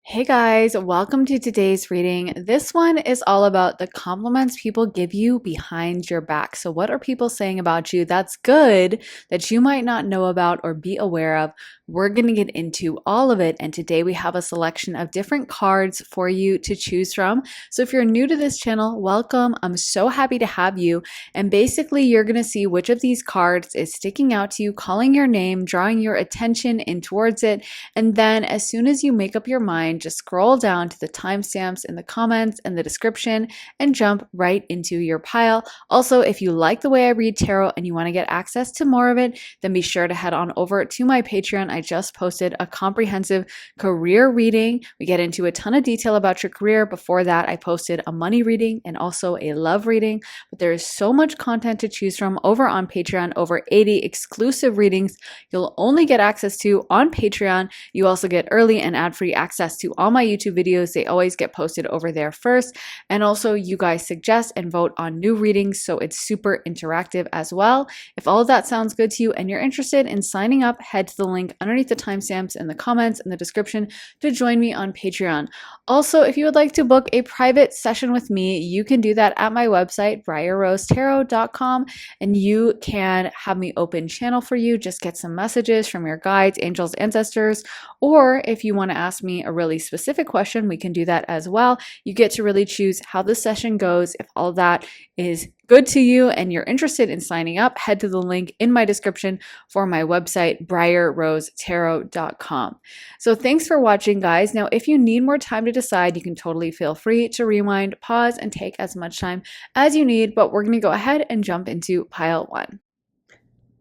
Hey guys, welcome to today's reading. This one is all about the compliments people give you behind your back. So, what are people saying about you that's good that you might not know about or be aware of? We're going to get into all of it. And today we have a selection of different cards for you to choose from. So, if you're new to this channel, welcome. I'm so happy to have you. And basically, you're going to see which of these cards is sticking out to you, calling your name, drawing your attention in towards it. And then, as soon as you make up your mind, just scroll down to the timestamps in the comments and the description and jump right into your pile. Also, if you like the way I read tarot and you want to get access to more of it, then be sure to head on over to my Patreon. I just posted a comprehensive career reading. We get into a ton of detail about your career. Before that, I posted a money reading and also a love reading. But there is so much content to choose from over on Patreon, over 80 exclusive readings you'll only get access to on Patreon. You also get early and ad-free access to all my YouTube videos. They always get posted over there first. And also you guys suggest and vote on new readings, so it's super interactive as well. If all of that sounds good to you and you're interested in signing up, head to the link underneath the timestamps in the comments and the description to join me on Patreon. Also, if you would like to book a private session with me, you can do that at my website, briarrosetarot.com, and you can have me open channel for you. Just get some messages from your guides, angels, ancestors, or if you want to ask me a really specific question, we can do that as well. You get to really choose how the session goes. If all that is good to you and you're interested in signing up, head to the link in my description for my website, briarrosetarot.com. So thanks for watching, guys. Now, if you need more time to decide, you can totally feel free to rewind, pause, and take as much time as you need, but we're going to go ahead and jump into pile one.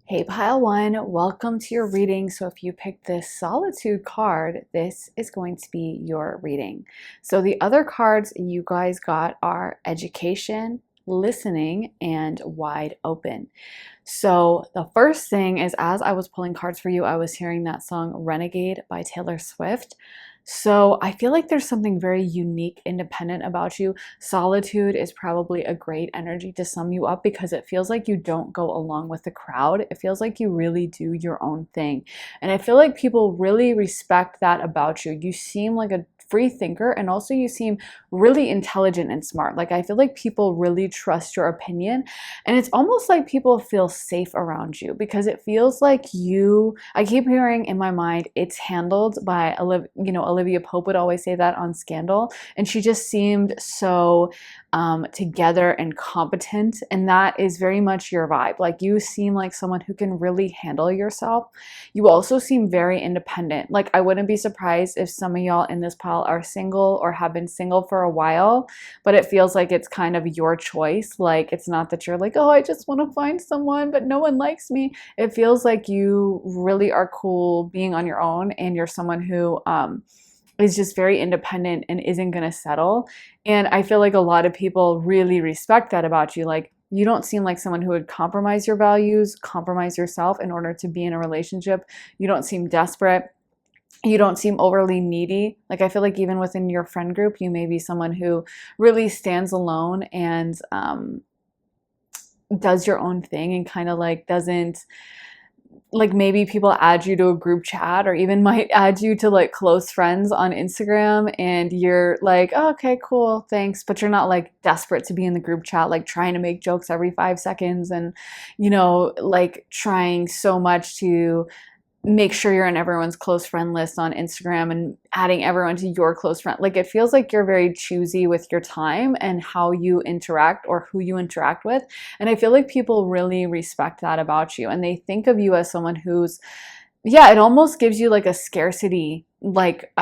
Hey, pile one, welcome to your reading. So if you picked this solitude card, this is going to be your reading. So the other cards you guys got are education, listening, and wide open. So the first thing is, as I was pulling cards for you, I was hearing that song Renegade by Taylor Swift. So I feel like there's something very unique, independent about you. Solitude is probably a great energy to sum you up because it feels like you don't go along with the crowd. It feels like you really do your own thing. And I feel like people really respect that about you. You seem like a free thinker, and also you seem really intelligent and smart. Like, I feel like people really trust your opinion, and it's almost like people feel safe around you because it feels like I keep hearing in my mind, it's handled by Olivia Pope would always say that on Scandal, and she just seemed so together and competent, and that is very much your vibe. Like, you seem like someone who can really handle yourself. You also seem very independent. Like, I wouldn't be surprised if some of y'all in this pile are single or have been single for a while, but it feels like it's kind of your choice. Like, it's not that you're like, oh, I just want to find someone, but no one likes me. It feels like you really are cool being on your own, and you're someone who is just very independent and isn't going to settle. And I feel like a lot of people really respect that about you. Like, you don't seem like someone who would compromise your values, compromise yourself in order to be in a relationship. You don't seem desperate. You don't seem overly needy. Like, I feel like even within your friend group, you may be someone who really stands alone and does your own thing, and kind of like doesn't, like, maybe people add you to a group chat or even might add you to like close friends on Instagram, and you're like, oh, okay, cool, thanks. But you're not like desperate to be in the group chat, like trying to make jokes every 5 seconds and, like trying so much to make sure you're in everyone's close friend list on Instagram and adding everyone to your close friend. Like, it feels like you're very choosy with your time and how you interact or who you interact with. And I feel like people really respect that about you. And they think of you as someone who's, yeah, it almost gives you like a scarcity, like,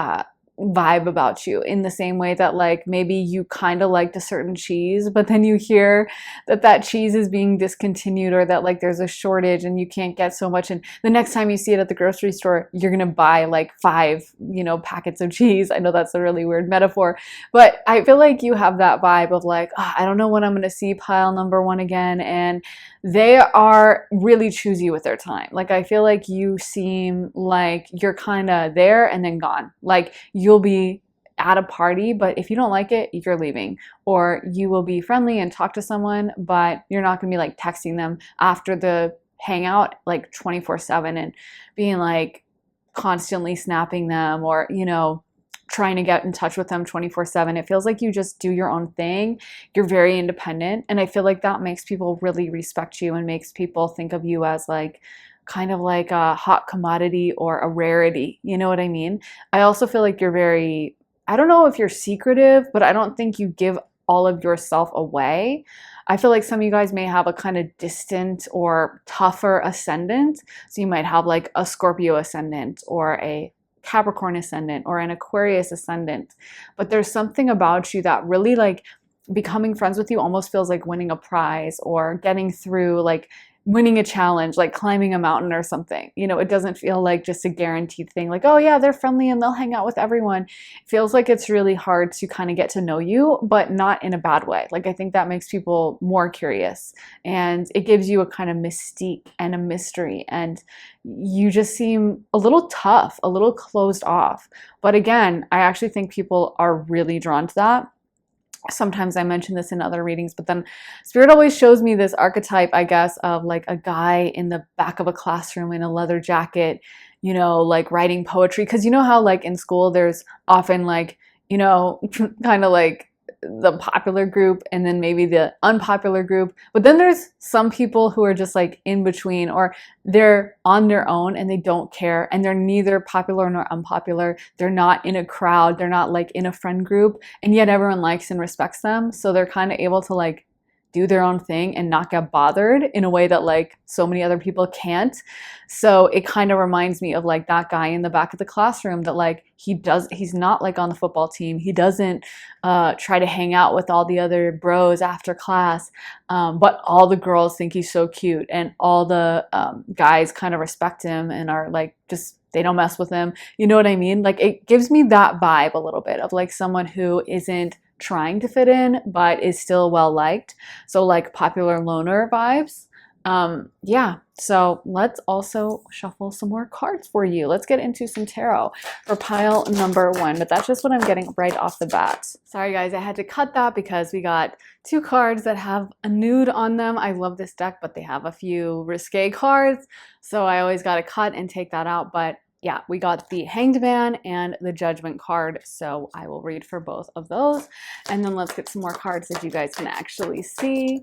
vibe about you, in the same way that like maybe you kind of liked a certain cheese, but then you hear that that cheese is being discontinued, or that like there's a shortage and you can't get so much, and the next time you see it at the grocery store, you're gonna buy like 5 packets of cheese. I know that's a really weird metaphor, but I feel like you have that vibe of like, oh, I don't know when I'm gonna see pile number one again. And they are really choosy with their time. Like, I feel like you seem like you're kind of there and then gone. Like, you'll be at a party, but if you don't like it, you're leaving. Or you will be friendly and talk to someone, but you're not gonna be like texting them after the hangout like 24/7 and being like constantly snapping them, or trying to get in touch with them 24/7. It feels like you just do your own thing. You're very independent. And I feel like that makes people really respect you and makes people think of you as like kind of like a hot commodity or a rarity. You know what I mean? I also feel like you're very, I don't know if you're secretive, but I don't think you give all of yourself away. I feel like some of you guys may have a kind of distant or tougher ascendant. So you might have like a Scorpio ascendant or a Capricorn ascendant or an Aquarius ascendant. But there's something about you that really like becoming friends with you almost feels like winning a prize or getting through like winning a challenge, like climbing a mountain or something. You know, it doesn't feel like just a guaranteed thing, like, oh yeah, they're friendly and they'll hang out with everyone. It feels like it's really hard to kind of get to know you, but not in a bad way. Like, I think that makes people more curious and it gives you a kind of mystique and a mystery. And you just seem a little tough, a little closed off. But again, I actually think people are really drawn to that. Sometimes I mention this in other readings, but then Spirit always shows me this archetype, I guess, of like a guy in the back of a classroom in a leather jacket, you know, like writing poetry. Because you know how like in school there's often like, you know, kind of like the popular group and then maybe the unpopular group. But then there's some people who are just like in between, or they're on their own and they don't care and they're neither popular nor unpopular. They're not in a crowd. They're not like in a friend group, and yet everyone likes and respects them. So they're kind of able to like do their own thing and not get bothered in a way that like so many other people can't. So it kind of reminds me of like that guy in the back of the classroom that like he's not like on the football team. He doesn't try to hang out with all the other bros after class. But all the girls think he's so cute and all the guys kind of respect him and are like, just, they don't mess with him. You know what I mean? Like it gives me that vibe a little bit of like someone who isn't trying to fit in but is still well liked. So like popular loner vibes. Yeah, so let's also shuffle some more cards for you. Let's get into some tarot for pile number 1, but that's just what I'm getting right off the bat. Sorry guys, I had to cut that because we got 2 cards that have a nude on them. I love this deck, but they have a few risque cards, so I always got to cut and take that out. But yeah, we got the Hanged Man and the Judgment card, so I will read for both of those. And then let's get some more cards that you guys can actually see.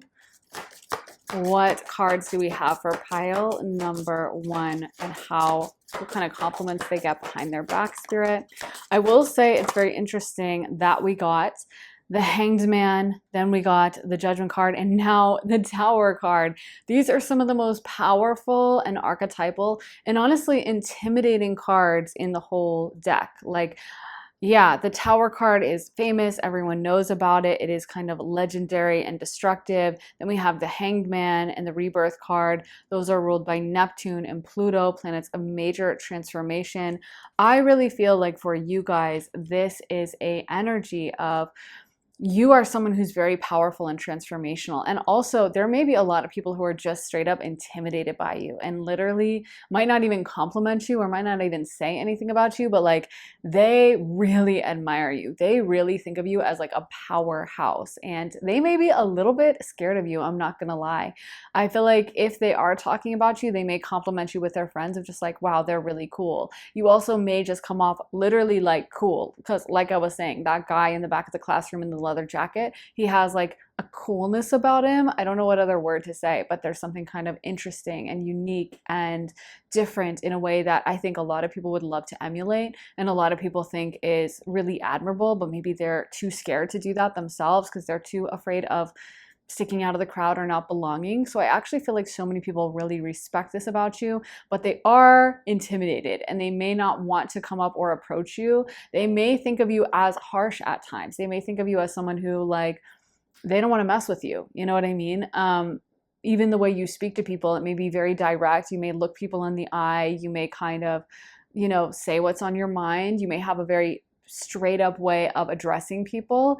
What cards do we have for pile number 1 and what kind of compliments they get behind their back, Spirit? I will say it's very interesting that we got the Hanged Man, then we got the Judgment card, and now the Tower card. These are some of the most powerful and archetypal and honestly intimidating cards in the whole deck. Like, yeah, the Tower card is famous. Everyone knows about it. It is kind of legendary and destructive. Then we have the Hanged Man and the Rebirth card. Those are ruled by Neptune and Pluto, planets of major transformation. I really feel like for you guys, this is an energy of you are someone who's very powerful and transformational. And also there may be a lot of people who are just straight up intimidated by you and literally might not even compliment you or might not even say anything about you, but like they really admire you. They really think of you as like a powerhouse and they may be a little bit scared of you. I'm not gonna lie. I feel like if they are talking about you, they may compliment you with their friends of just like, wow, they're really cool. You also may just come off literally like cool because like I was saying, that guy in the back of the classroom in the leather jacket, he has like a coolness about him. I don't know what other word to say, but there's something kind of interesting and unique and different in a way that I think a lot of people would love to emulate and a lot of people think is really admirable, but maybe they're too scared to do that themselves because they're too afraid of sticking out of the crowd or not belonging. So I actually feel like so many people really respect this about you, but they are intimidated and they may not want to come up or approach you. They may think of you as harsh at times. They may think of you as someone who like, they don't want to mess with you. You know what I mean? Even the way you speak to people, it may be very direct. You may look people in the eye. You may kind of, you know, say what's on your mind. You may have a very straight up way of addressing people.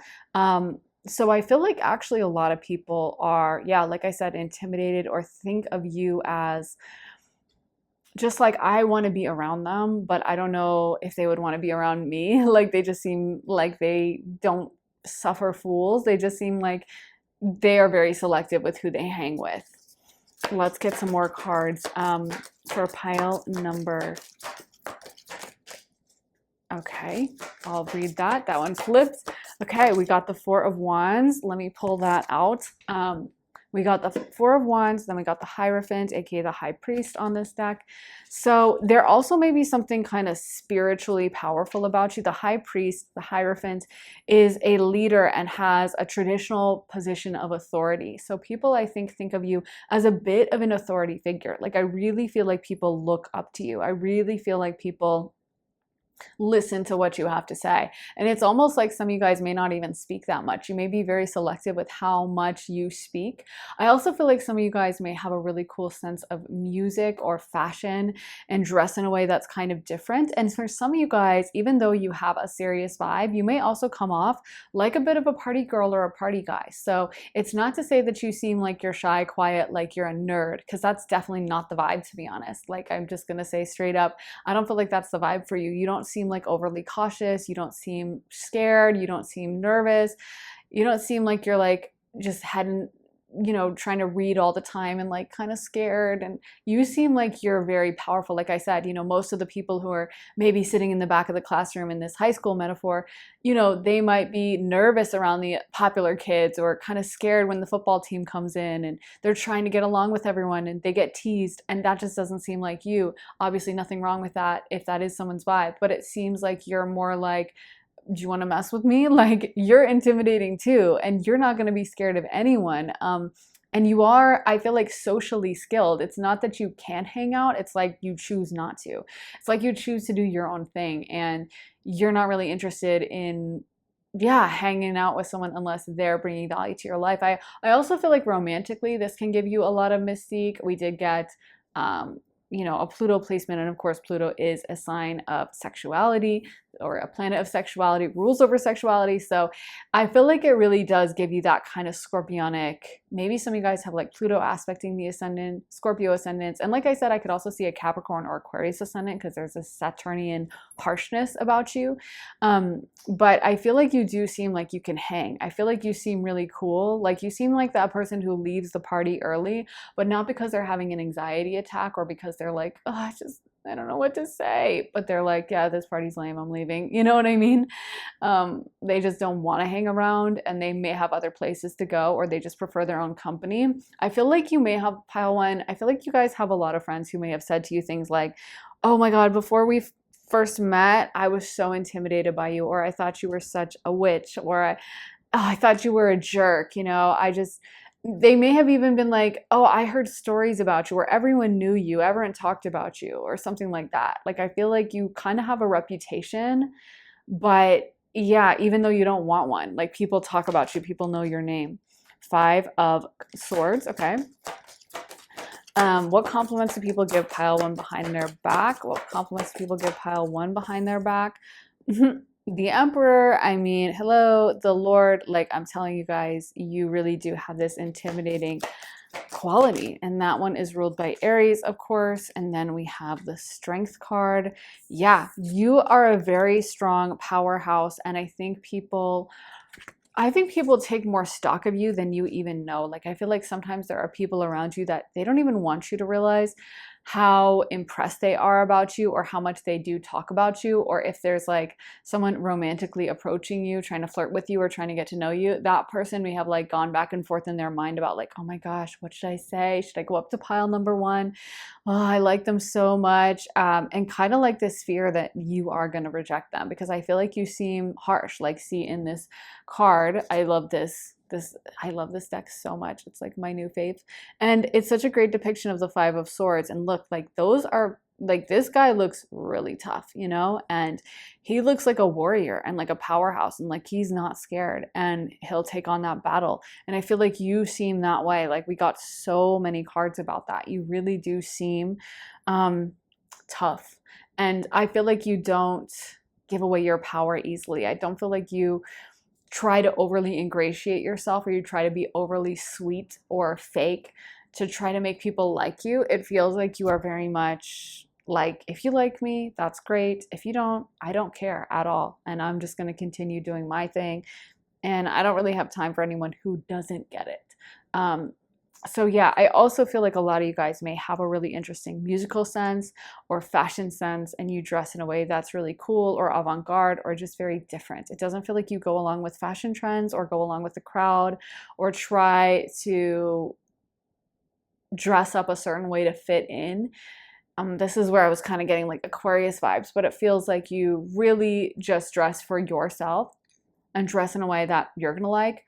So I feel like actually a lot of people are, yeah, like I said, intimidated or think of you as just like, I want to be around them, but I don't know if they would want to be around me. Like they just seem like they don't suffer fools. They just seem like they are very selective with who they hang with. Let's get some more cards for pile number. Okay, I'll read that. That one flipped. Okay, we got the Four of Wands. Let me pull that out. We got the Four of Wands, then we got the Hierophant, aka the High Priest on this deck. So there also may be something kind of spiritually powerful about you. The High Priest, the Hierophant, is a leader and has a traditional position of authority. So people, I think of you as a bit of an authority figure. Like I really feel like people look up to you. I really feel like people listen to what you have to say. And it's almost like some of you guys may not even speak that much. You may be very selective with how much you speak. I also feel like some of you guys may have a really cool sense of music or fashion and dress in a way that's kind of different. And for some of you guys, even though you have a serious vibe, you may also come off like a bit of a party girl or a party guy. So it's not to say that you seem like you're shy, quiet, like you're a nerd, because that's definitely not the vibe, to be honest. Like I'm just gonna say straight up, I don't feel like that's the vibe for you. You don't seem like overly cautious. You don't seem scared. You don't seem nervous. You don't seem like you're like just hadn't, trying to read all the time and like kind of scared. And you seem like you're very powerful. Like I said, most of the people who are maybe sitting in the back of the classroom in this high school metaphor, they might be nervous around the popular kids or kind of scared when the football team comes in and they're trying to get along with everyone and they get teased. And that just doesn't seem like you. Obviously, nothing wrong with that if that is someone's vibe, but it seems like you're more like, do you want to mess with me? Like you're intimidating too, and you're not going to be scared of anyone. And you are, I feel like, socially skilled. It's not that you can't hang out. It's like you choose not to. It's like you choose to do your own thing, and you're not really interested in, yeah, hanging out with someone unless they're bringing value to your life. I also feel like romantically, this can give you a lot of mystique. We did get, a Pluto placement, and of course, Pluto is a sign of sexuality, or a planet of sexuality, rules over sexuality. So I feel like it really does give you that kind of scorpionic, maybe some of you guys have like Pluto aspecting the ascendant, Scorpio ascendants. And like I said, I could also see a Capricorn or Aquarius ascendant because there's a Saturnian harshness about you. But I feel like you do seem like you can hang. I feel like you seem really cool. Like you seem like that person who leaves the party early, but not because they're having an anxiety attack or because they're like, oh, I don't know what to say, but they're like, yeah, this party's lame, I'm leaving. You know what I mean? They just don't want to hang around, and they may have other places to go, or they just prefer their own company. I feel like you may have, pile one, I feel like you guys have a lot of friends who may have said to you things like, oh my God, before we first met, I was so intimidated by you, or I thought you were such a witch, or I thought you were a jerk, they may have even been like, oh, I heard stories about you, or everyone knew you, everyone talked about you, or something like that. Like, I feel like you kind of have a reputation, but yeah, even though you don't want one, like people talk about you, people know your name. Five of Swords, okay. What compliments do people give pile one behind their back? What compliments do people give pile one behind their back? The Emperor, I mean, hello, the Lord, like I'm telling you guys, you really do have this intimidating quality. And that one is ruled by Aries, of course. And then we have the Strength card. Yeah, you are a very strong powerhouse. And I think people take more stock of you than you even know. Like, I feel like sometimes there are people around you that they don't even want you to realize how impressed they are about you, or how much they do talk about you, or if there's like someone romantically approaching you, trying to flirt with you or trying to get to know you, that person may have like gone back and forth in their mind about like, oh my gosh, what should I say? Should I go up to pile number one? Oh, I like them so much. And kind of like this fear that you are going to reject them, because I feel like you seem harsh. Like, see in this card, I love this deck so much. It's like my new faith. And it's such a great depiction of the Five of Swords. And look, like those are like, this guy looks really tough, and he looks like a warrior and like a powerhouse, and like he's not scared, and he'll take on that battle. And I feel like you seem that way. Like, we got so many cards about that. You really do seem tough. And I feel like you don't give away your power easily. I don't feel like you try to overly ingratiate yourself, or you try to be overly sweet or fake to try to make people like you. It feels like you are very much like, if you like me, that's great. If you don't, I don't care at all. And I'm just going to continue doing my thing. And I don't really have time for anyone who doesn't get it. So yeah, I also feel like a lot of you guys may have a really interesting musical sense or fashion sense, and you dress in a way that's really cool or avant-garde or just very different. It doesn't feel like you go along with fashion trends or go along with the crowd or try to dress up a certain way to fit in. This is where I was kind of getting like Aquarius vibes, but it feels like you really just dress for yourself and dress in a way that you're gonna like.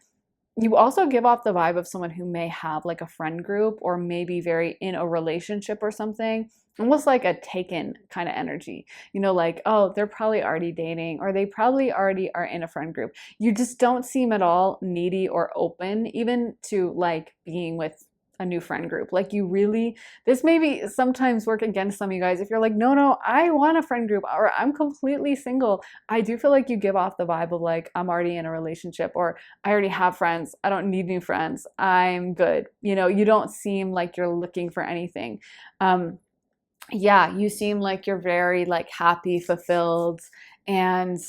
You also give off the vibe of someone who may have like a friend group or maybe very in a relationship or something, almost like a taken kind of energy. You know, like, oh, they're probably already dating or they probably already are in a friend group. You just don't seem at all needy or open, even to like being with a new friend group. Like you really, this maybe sometimes work against some of you guys if you're like, no, no, I want a friend group or I'm completely single. I do feel like you give off the vibe of like, I'm already in a relationship or I already have friends. I don't need new friends. I'm good. You know, you don't seem like you're looking for anything. Yeah, you seem like you're very like happy, fulfilled, and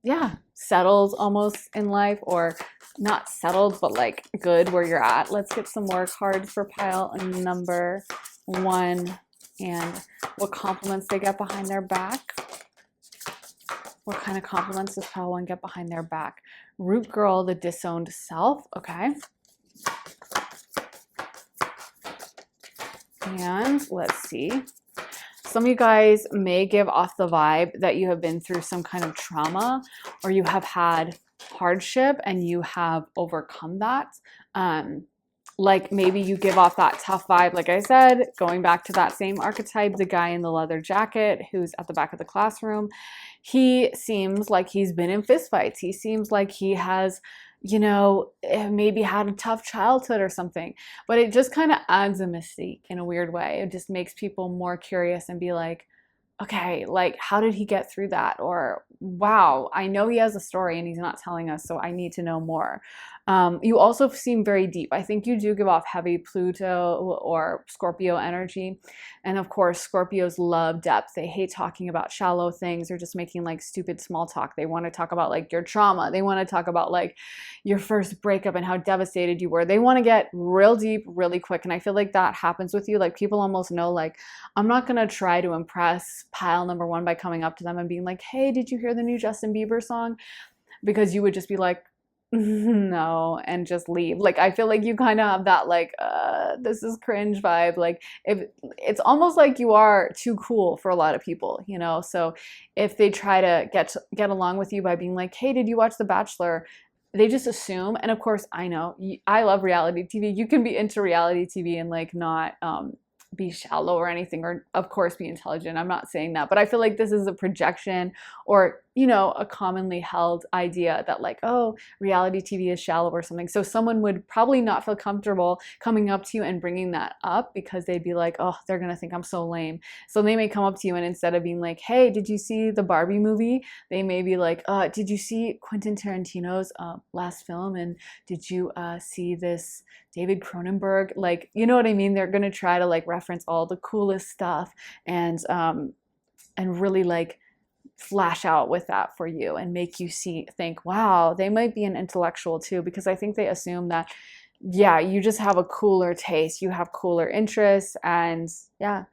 yeah, settled almost in life, or not settled, but like good where you're at. Let's get some more cards for pile number one and what compliments they get behind their back. What kind of compliments does pile one get behind their back? Root girl, the disowned self. Okay. And let's see. Some of you guys may give off the vibe that you have been through some kind of trauma or you have had hardship and you have overcome that. Like maybe you give off that tough vibe, like I said, going back to that same archetype, the guy in the leather jacket who's at the back of the classroom. He seems like he's been in fistfights. He seems like he has, you know, maybe had a tough childhood or something. But it just kind of adds a mystique in a weird way. It just makes people more curious and be like, okay, like how did he get through that? Or wow, I know he has a story and he's not telling us, so I need to know more. You also seem very deep. I think you do give off heavy Pluto or Scorpio energy. And of course, Scorpios love depth. They hate talking about shallow things or just making like stupid small talk. They want to talk about like your trauma. They want to talk about like your first breakup and how devastated you were. They want to get real deep really quick. And I feel like that happens with you. Like people almost know, like, I'm not going to try to impress pile number one by coming up to them and being like, hey, did you hear the new Justin Bieber song? Because you would just be like, no, and just leave. Like I feel like you kind of have that like this is cringe vibe. Like if it's almost like you are too cool for a lot of people, you know. So if they try to get along with you by being like, hey, did you watch The Bachelor? They just assume. And of course, I know I love reality TV. You can be into reality TV and like not be shallow or anything, or of course be intelligent. I'm not saying that, but I feel like this is a projection or, you know, a commonly held idea that like, oh, reality TV is shallow or something. So someone would probably not feel comfortable coming up to you and bringing that up because they'd be like, oh, they're going to think I'm so lame. So they may come up to you and instead of being like, hey, did you see the Barbie movie? They may be like, did you see Quentin Tarantino's last film? And did you see this David Cronenberg? Like, you know what I mean? They're going to try to like reference all the coolest stuff and really like flash out with that for you and make you think, wow, they might be an intellectual too, because I think they assume that, yeah, you just have a cooler taste, you have cooler interests, and yeah.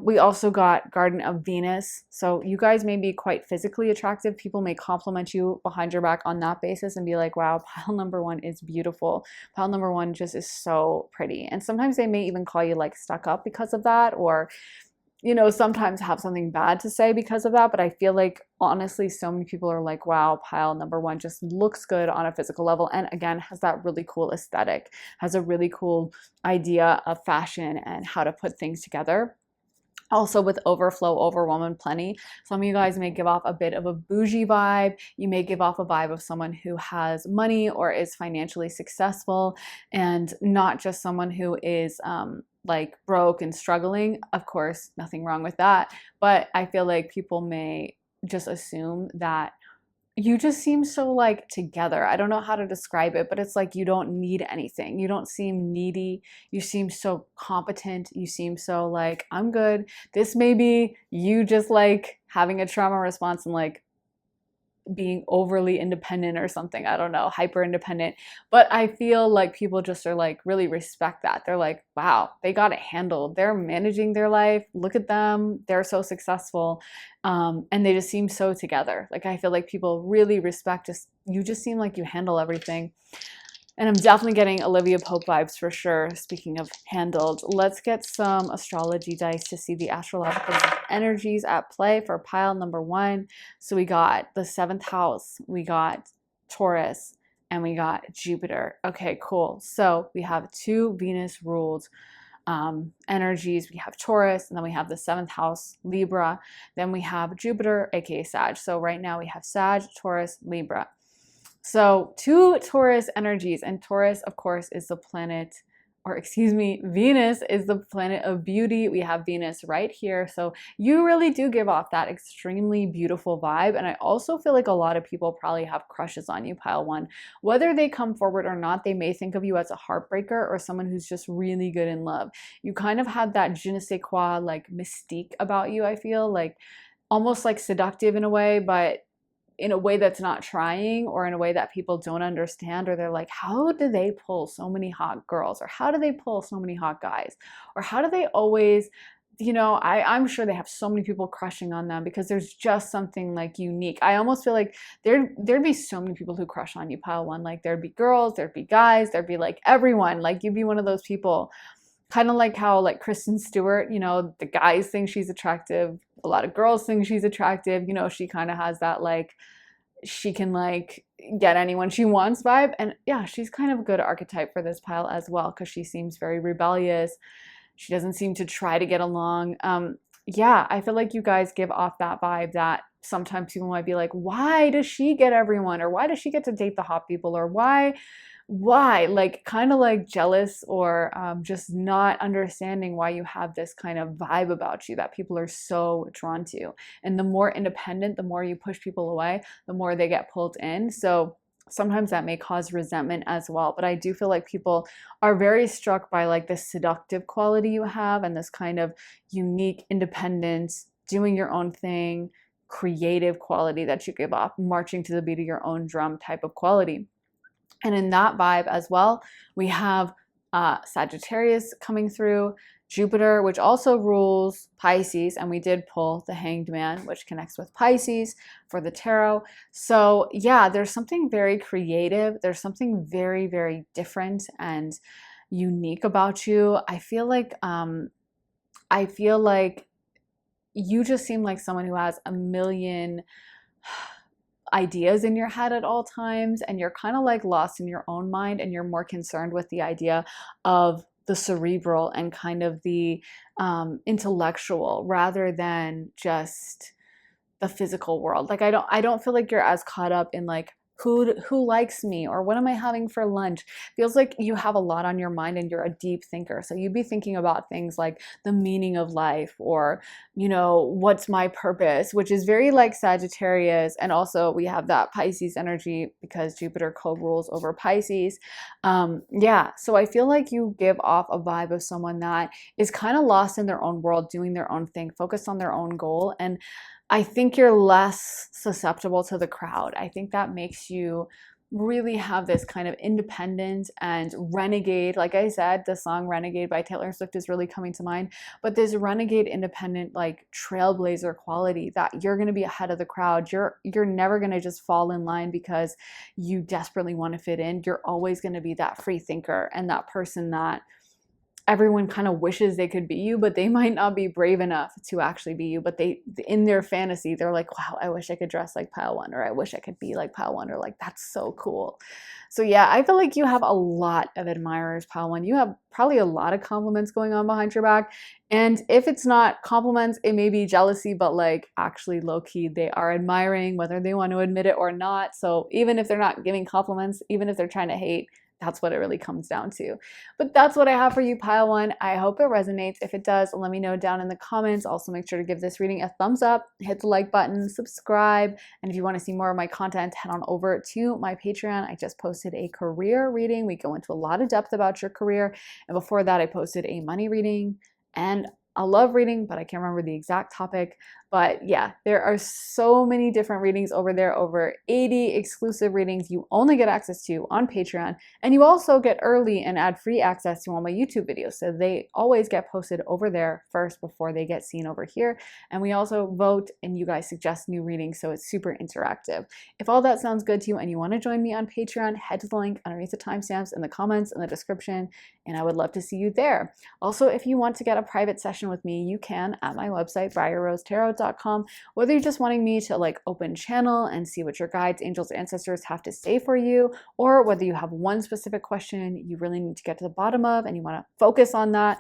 We also got Garden of Venus. So you guys may be quite physically attractive. People may compliment you behind your back on that basis and be like, wow, pile number one is beautiful. Pile number one just is so pretty. And sometimes they may even call you like stuck up because of that, or you know, sometimes have something bad to say because of that. But I feel like honestly, so many people are like, wow, pile number one just looks good on a physical level. And again, has that really cool aesthetic, has a really cool idea of fashion and how to put things together. Also with overflow, overwhelm, and plenty. Some of you guys may give off a bit of a bougie vibe. You may give off a vibe of someone who has money or is financially successful and not just someone who is like broke and struggling. Of course, nothing wrong with that. But I feel like people may just assume that you just seem so like together. I don't know how to describe it, but it's like you don't need anything. You don't seem needy. You seem so competent. You seem so like, I'm good. This may be you just like having a trauma response and like, being overly independent or something. I don't know, hyper independent. But I feel like people just are like really respect that. They're like, wow, they got it handled. They're managing their life. Look at them. They're so successful. And they just seem so together. Like I feel like people really respect just you just seem like you handle everything. And I'm definitely getting Olivia Pope vibes for sure. Speaking of handled, let's get some astrology dice to see the astrological energies at play for pile number 1. So we got the 7th house, we got Taurus, and we got Jupiter. Okay, cool. So we have 2 Venus ruled energies. We have Taurus, and then we have the 7th house, Libra. Then we have Jupiter, aka Sag. So right now we have Sag, Taurus, Libra. So 2 Taurus energies, and Taurus, of course, is the planet, or excuse me, Venus is the planet of beauty. We have Venus right here. So you really do give off that extremely beautiful vibe. And I also feel like a lot of people probably have crushes on you, pile 1. Whether they come forward or not, they may think of you as a heartbreaker or someone who's just really good in love. You kind of have that je ne sais quoi, like mystique about you, I feel like almost like seductive in a way, but in a way that's not trying, or in a way that people don't understand, or they're like, how do they pull so many hot girls, or how do they pull so many hot guys, or how do they always, I'm sure they have so many people crushing on them because there's just something like unique. I almost feel like there'd be so many people who crush on you, pile 1. Like there'd be girls, there'd be guys, there'd be like everyone. Like you'd be one of those people, kind of like how like Kristen Stewart, the guys think she's attractive, a lot of girls think she's attractive, she kind of has that like she can like get anyone she wants vibe. And yeah, she's kind of a good archetype for this pile as well, because she seems very rebellious. She doesn't seem to try to get along. Yeah, I feel like you guys give off that vibe that sometimes people might be like, why does she get everyone, or why does she get to date the hot people, or why, like kind of like jealous, or just not understanding why you have this kind of vibe about you that people are so drawn to. And the more independent, the more you push people away, the more they get pulled in. So sometimes that may cause resentment as well. But I do feel like people are very struck by like this seductive quality you have, and this kind of unique independence, doing your own thing, creative quality that you give off, marching to the beat of your own drum type of quality. And in that vibe as well, we have Sagittarius coming through, Jupiter, which also rules Pisces, and we did pull the Hanged Man, which connects with Pisces for the tarot. So yeah, there's something very creative. There's something very, very different and unique about you. I feel like you just seem like someone who has a million ideas in your head at all times, and you're kind of like lost in your own mind, and you're more concerned with the idea of the cerebral and kind of the intellectual rather than just the physical world. Like I don't feel like you're as caught up in like who likes me, or what am I having for lunch. Feels like you have a lot on your mind, and you're a deep thinker. So you'd be thinking about things like the meaning of life, or what's my purpose, which is very like Sagittarius. And also we have that Pisces energy because Jupiter co-rules over Pisces. Yeah, so I feel like you give off a vibe of someone that is kind of lost in their own world, doing their own thing, focused on their own goal. And I think you're less susceptible to the crowd. I think that makes you really have this kind of independent and renegade. Like I said, the song Renegade by Taylor Swift is really coming to mind, but this renegade, independent, like trailblazer quality that you're going to be ahead of the crowd. You're never going to just fall in line because you desperately want to fit in. You're always going to be that free thinker and that person that everyone kind of wishes they could be you, but they might not be brave enough to actually be you. But they, in their fantasy, they're like, wow, I wish I could dress like pile 1, or I wish I could be like pile 1, or like, that's so cool. So yeah, I feel like you have a lot of admirers, pile 1. You have probably a lot of compliments going on behind your back. And if it's not compliments, it may be jealousy, but like actually low key, they are admiring, whether they want to admit it or not. So even if they're not giving compliments, even if they're trying to hate, that's what it really comes down to. But that's what I have for you, pile 1. I hope it resonates. If it does, let me know down in the comments. Also, make sure to give this reading a thumbs up, hit the like button, subscribe. And if you want to see more of my content, head on over to my Patreon. I just posted a career reading. We go into a lot of depth about your career. And before that, I posted a money reading and a love reading, but I can't remember the exact topic. But yeah, there are so many different readings over there, over 80 exclusive readings you only get access to on Patreon. And you also get early and ad-free access to all my YouTube videos. So they always get posted over there first before they get seen over here. And we also vote and you guys suggest new readings, so it's super interactive. If all that sounds good to you and you want to join me on Patreon, head to the link underneath the timestamps in the comments in the description, and I would love to see you there. Also, if you want to get a private session with me, you can at my website, briarrosetarot.com. Whether you're just wanting me to like open channel and see what your guides, angels, ancestors have to say for you, or whether you have one specific question you really need to get to the bottom of and you want to focus on that,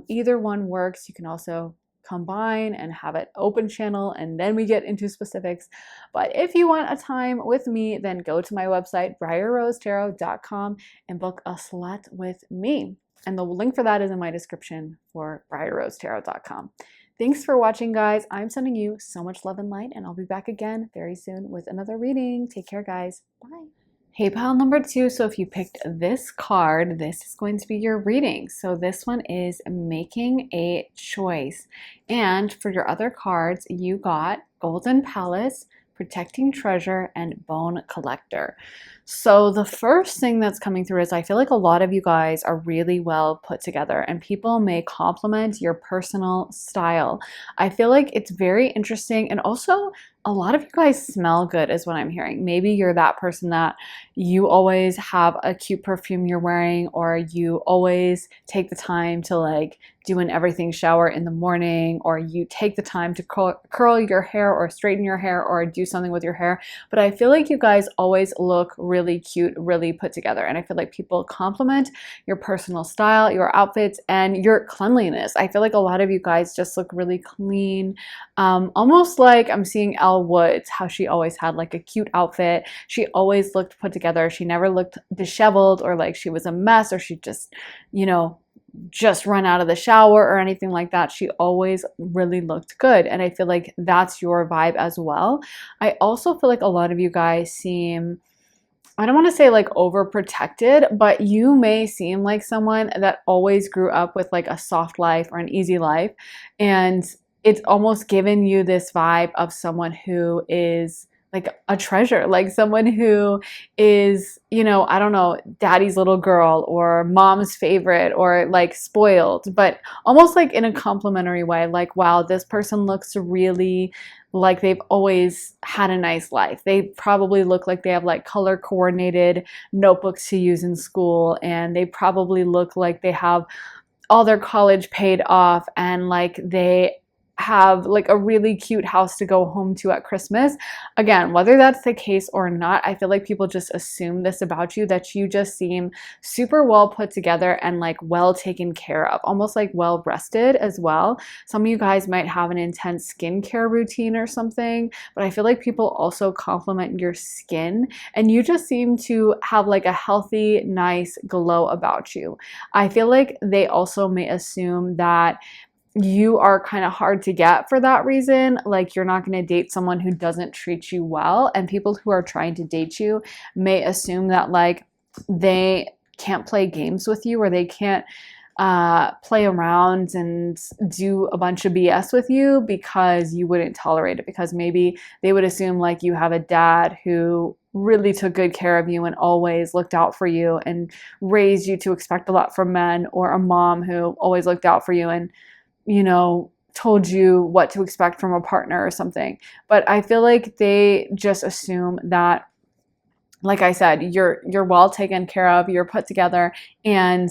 either one works. You can also combine and have it open channel and then we get into specifics. But if you want a time with me, then go to my website, briarrosetarot.com, and book a slot with me. And the link for that is in my description for briarrosetarot.com. Thanks for watching, guys. I'm sending you so much love and light, and I'll be back again very soon with another reading. Take care, guys. Bye. Hey, pile number 2. So if you picked this card, this is going to be your reading. So this one is making a choice. And for your other cards, you got Golden Palace, Protecting Treasure, and Bone Collector. So the first thing that's coming through is I feel like a lot of you guys are really well put together and people may compliment your personal style. I feel like it's very interesting, and also a lot of you guys smell good is what I'm hearing. Maybe you're that person that you always have a cute perfume you're wearing, or you always take the time to like do an everything shower in the morning, or you take the time to curl your hair or straighten your hair or do something with your hair. But I feel like you guys always look really cute, really put together. And I feel like people compliment your personal style, your outfits, and your cleanliness. I feel like a lot of you guys just look really clean. Almost like I'm seeing Elle Woods, how she always had like a cute outfit. She always looked put together. She never looked disheveled or like she was a mess or she just, you know, just run out of the shower or anything like that. She always really looked good. And I feel like that's your vibe as well. I also feel like a lot of you guys seem, I don't want to say like overprotected, but you may seem like someone that always grew up with like a soft life or an easy life. And it's almost given you this vibe of someone who is like a treasure, like someone who is, you know, I don't know, daddy's little girl or mom's favorite or like spoiled, but almost like in a complimentary way. Like, wow, this person looks really like they've always had a nice life. They probably look like they have like color coordinated notebooks to use in school, and they probably look like they have all their college paid off, and like they have like a really cute house to go home to at Christmas. Again, whether that's the case or not, I feel like people just assume this about you, that you just seem super well put together and like well taken care of, almost like well rested as well. Some of you guys might have an intense skincare routine or something, but I feel like people also compliment your skin, and you just seem to have like a healthy, nice glow about you. I feel like they also may assume that you are kind of hard to get for that reason. Like, you're not going to date someone who doesn't treat you well, and people who are trying to date you may assume that like they can't play games with you, or they can't play around and do a bunch of BS with you because you wouldn't tolerate it, because maybe they would assume like you have a dad who really took good care of you and always looked out for you and raised you to expect a lot from men, or a mom who always looked out for you and, you know, told you what to expect from a partner or something. But I feel like they just assume that, like I said, you're well taken care of, you're put together, and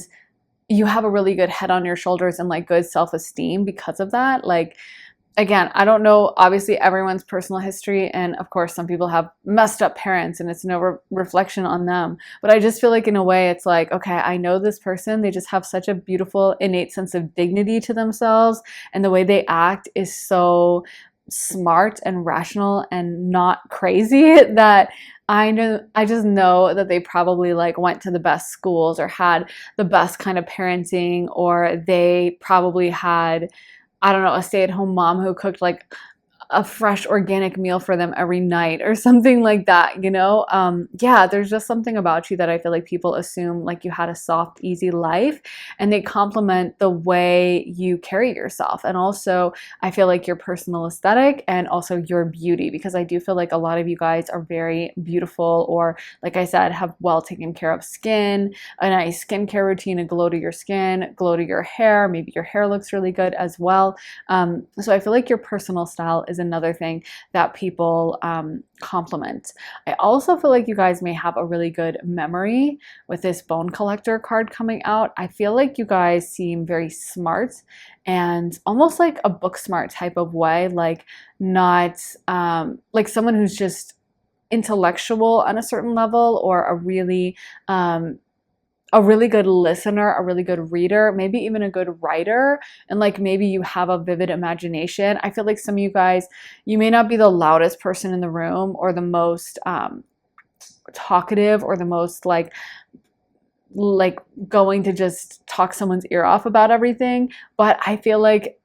you have a really good head on your shoulders and like good self-esteem because of that. Like, again, I don't know, obviously everyone's personal history, and of course some people have messed up parents and it's no reflection on them, but I just feel like in a way it's like, okay, I know this person, they just have such a beautiful innate sense of dignity to themselves, and the way they act is so smart and rational and not crazy that I just know that they probably like went to the best schools or had the best kind of parenting, or they probably had, I don't know, a stay-at-home mom who cooked like a fresh organic meal for them every night or something like that, you know? Yeah, there's just something about you that I feel like people assume like you had a soft, easy life, and they compliment the way you carry yourself. And also, I feel like your personal aesthetic and also your beauty, because I do feel like a lot of you guys are very beautiful, or like I said, have well taken care of skin, a nice skincare routine, a glow to your skin, glow to your hair. Maybe your hair looks really good as well. So I feel like your personal style is another thing that people compliment. I also feel like you guys may have a really good memory with this bone collector card coming out. I feel like you guys seem very smart, and almost like a book smart type of way, like not like someone who's just intellectual on a certain level, or a really good listener, a really good reader, maybe even a good writer, and like maybe you have a vivid imagination. I feel like some of you guys, you may not be the loudest person in the room, or the most talkative, or the most like going to just talk someone's ear off about everything, but I feel like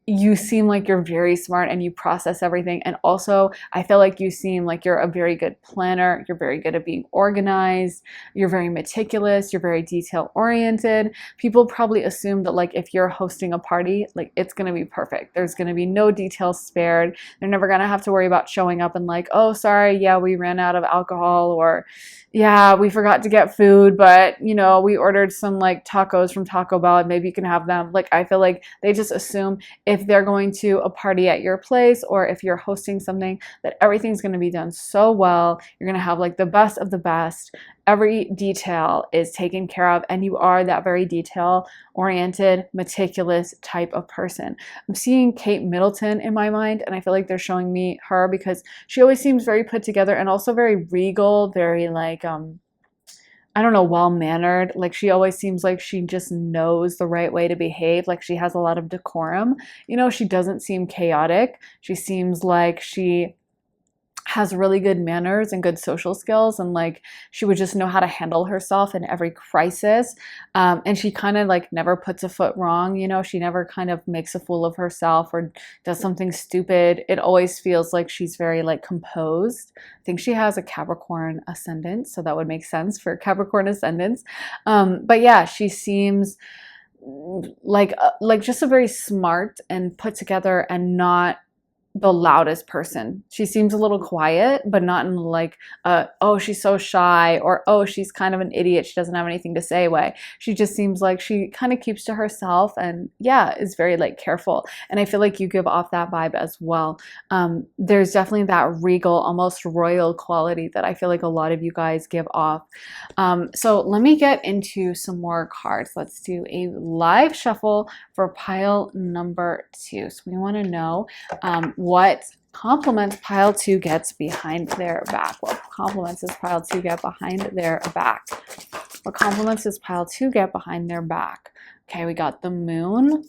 you seem like you're very smart and you process everything. And also, I feel like you seem like you're a very good planner. You're very good at being organized. You're very meticulous. You're very detail oriented. People probably assume that like if you're hosting a party, like it's going to be perfect. There's going to be no details spared. They're never going to have to worry about showing up and like, oh, sorry, yeah, we ran out of alcohol, or yeah, we forgot to get food, but you know, we ordered some like tacos from Taco Bell and maybe you can have them. Like, I feel like they just assume if they're going to a party at your place, or if you're hosting something, that everything's going to be done so well. You're going to have like the best of the best. Every detail is taken care of, and you are that very detail oriented, meticulous type of person. I'm seeing Kate Middleton in my mind, and I feel like they're showing me her because she always seems very put together and also very regal, very like I don't know, well-mannered. Like she always seems like she just knows the right way to behave. Like she has a lot of decorum. You know, she doesn't seem chaotic. She seems like she has really good manners and good social skills, and like she would just know how to handle herself in every crisis. And she kind of like never puts a foot wrong, you know, she never kind of makes a fool of herself or does something stupid. It always feels like she's very like composed. I think she has a Capricorn ascendant, so that would make sense for Capricorn ascendants. But yeah, she seems like just a very smart and put together, and not the loudest person. She seems a little quiet, but not in like, oh, she's so shy, or oh, she's kind of an idiot, she doesn't have anything to say way. She just seems like she kind of keeps to herself, and yeah, is very like careful. And I feel like you give off that vibe as well. There's definitely that regal, almost royal quality that I feel like a lot of you guys give off. So let me get into some more cards. Let's do a live shuffle for pile number 2. So we want to know what compliments pile 2 gets behind their back. What compliments does pile 2 get behind their back? What compliments does pile 2 get behind their back? Okay, we got the moon.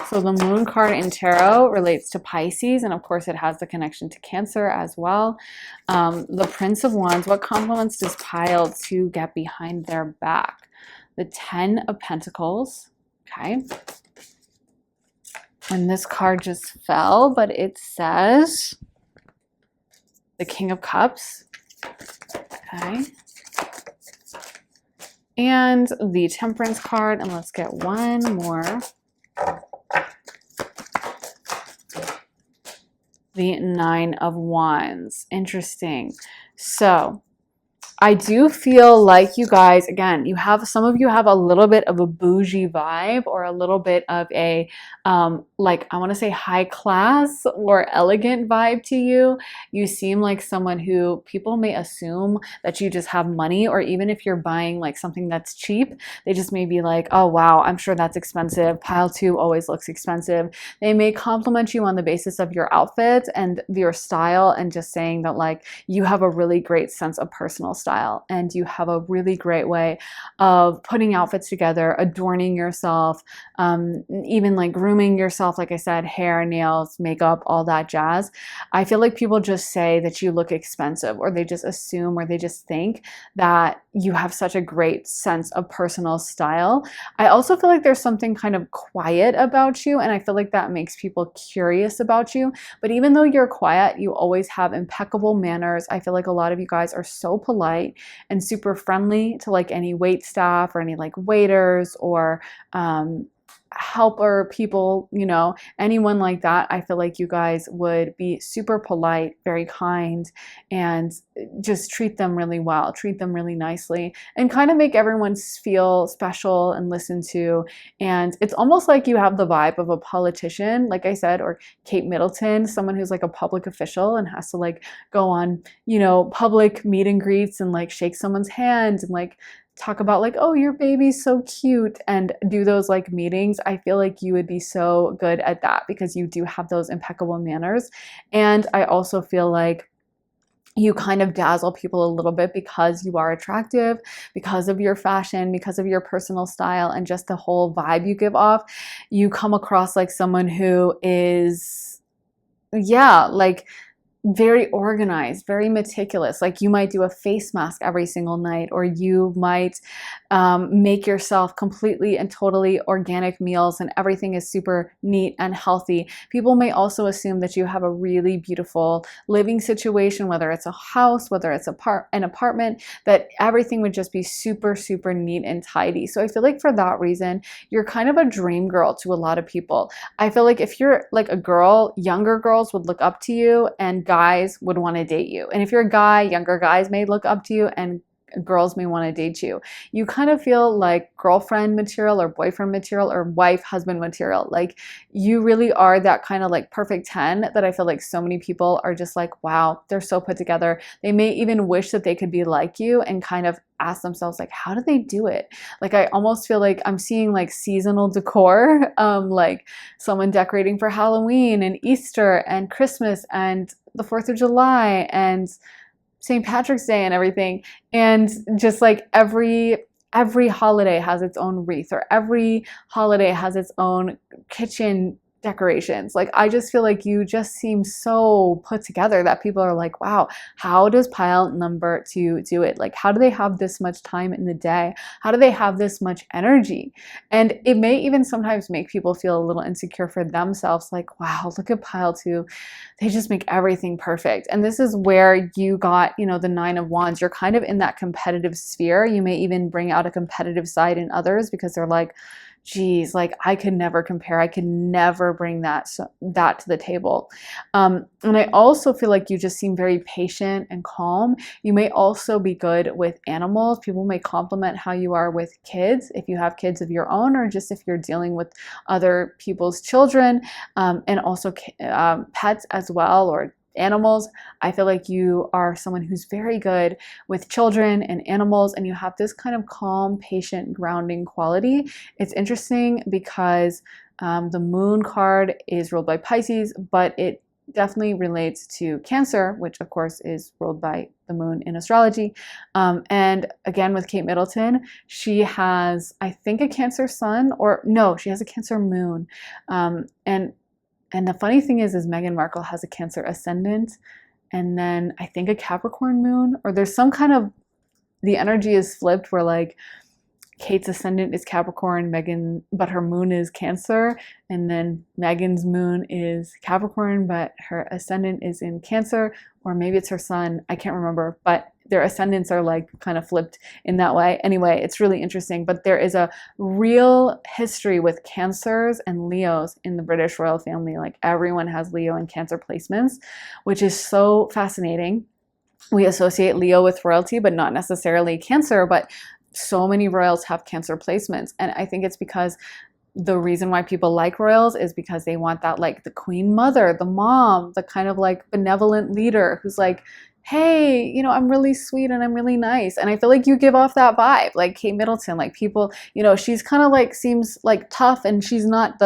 So the moon card in tarot relates to Pisces, and of course it has the connection to Cancer as well. The Prince of Wands, what compliments does pile 2 get behind their back? The 10 of Pentacles, okay. And this card just fell, but it says the King of Cups, okay. And the Temperance card, and let's get one more. The 9 of Wands. Interesting. So I do feel like you guys, again, some of you have a little bit of a bougie vibe, or a little bit of a, like, I want to say high class or elegant vibe to you. You seem like someone who people may assume that you just have money, or even if you're buying like something that's cheap, they just may be like, oh wow, I'm sure that's expensive. Pile 2 always looks expensive. They may compliment you on the basis of your outfit and your style, and just saying that like you have a really great sense of personal style. style, and you have a really great way of putting outfits together, adorning yourself, even like grooming yourself, like I said, hair, nails, makeup, all that jazz. I feel like people just say that you look expensive, or they just assume, or they just think that you have such a great sense of personal style. I also feel like there's something kind of quiet about you, and I feel like that makes people curious about you. But even though you're quiet, you always have impeccable manners. I feel like a lot of you guys are so polite and super friendly to like any wait staff or any like waiters or helper people, you know, anyone like that. I feel like you guys would be super polite, very kind, and just treat them really well, treat them really nicely, and kind of make everyone feel special and listened to. And it's almost like you have the vibe of a politician, like I said, or Kate Middleton, someone who's like a public official and has to like go on, you know, public meet and greets and like shake someone's hand and like talk about like, oh, your baby's so cute, and do those like meetings. I feel like you would be so good at that because you do have those impeccable manners. And I also feel like you kind of dazzle people a little bit because you are attractive, because of your fashion, because of your personal style, and just the whole vibe you give off. You come across like someone who is, yeah, like very organized, very meticulous. Like you might do a face mask every single night, or you might make yourself completely and totally organic meals, and everything is super neat and healthy. People may also assume that you have a really beautiful living situation, whether it's a house, whether it's an apartment, that everything would just be super, super neat and tidy. So I feel like for that reason, you're kind of a dream girl to a lot of people. I feel like if you're like a girl, younger girls would look up to you, and guys would want to date you. And if you're a guy, younger guys may look up to you, and girls may want to date you. You kind of feel like girlfriend material, or boyfriend material, or wife, husband material. Like you really are that kind of like perfect 10 that I feel like so many people are just like, wow, they're so put together. They may even wish that they could be like you, and kind of ask themselves like, how do they do it? Like I almost feel like I'm seeing like seasonal decor, like someone decorating for Halloween and Easter and Christmas and the 4th of July and St. Patrick's Day and everything. And just like every holiday has its own wreath, or every holiday has its own kitchen decorations. Like I just feel like you just seem so put together that people are like, wow, how does pile number 2 do it? Like how do they have this much time in the day? How do they have this much energy? And it may even sometimes make people feel a little insecure for themselves, like, wow, look at pile 2. They just make everything perfect. And this is where you got, you know, the 9 of Wands. You're kind of in that competitive sphere. You may even bring out a competitive side in others because they're like, geez, like I could never compare. I could never bring that to the table. And I also feel like you just seem very patient and calm. You may also be good with animals. People may compliment how you are with kids, if you have kids of your own, or just if you're dealing with other people's children, and also pets as well, or animals. I feel like you are someone who's very good with children and animals, and you have this kind of calm, patient, grounding quality. It's interesting because the moon card is ruled by Pisces, but it definitely relates to Cancer, which of course is ruled by the moon in astrology. And again, with Kate Middleton, she has, I think, a Cancer sun, or no, she has a Cancer moon. And the funny thing is Meghan Markle has a Cancer ascendant, and then I think a Capricorn moon, or there's some kind of, the energy is flipped where like Kate's ascendant is Capricorn, but her moon is Cancer, and then Meghan's moon is Capricorn, but her ascendant is in Cancer, or maybe it's her sun, I can't remember, but their ascendants are like kind of flipped in that way. Anyway, it's really interesting, but there is a real history with Cancers and Leos in the British royal family. Like everyone has Leo and Cancer placements, which is so fascinating. We associate Leo with royalty, but not necessarily Cancer, but so many royals have Cancer placements. And I think it's because the reason why people like royals is because they want that, like the queen mother, the mom, the kind of like benevolent leader who's like, hey, you know, I'm really sweet and I'm really nice. And I feel like you give off that vibe, like Kate Middleton, like people, you know, she's kind of like, seems like tough, and she's not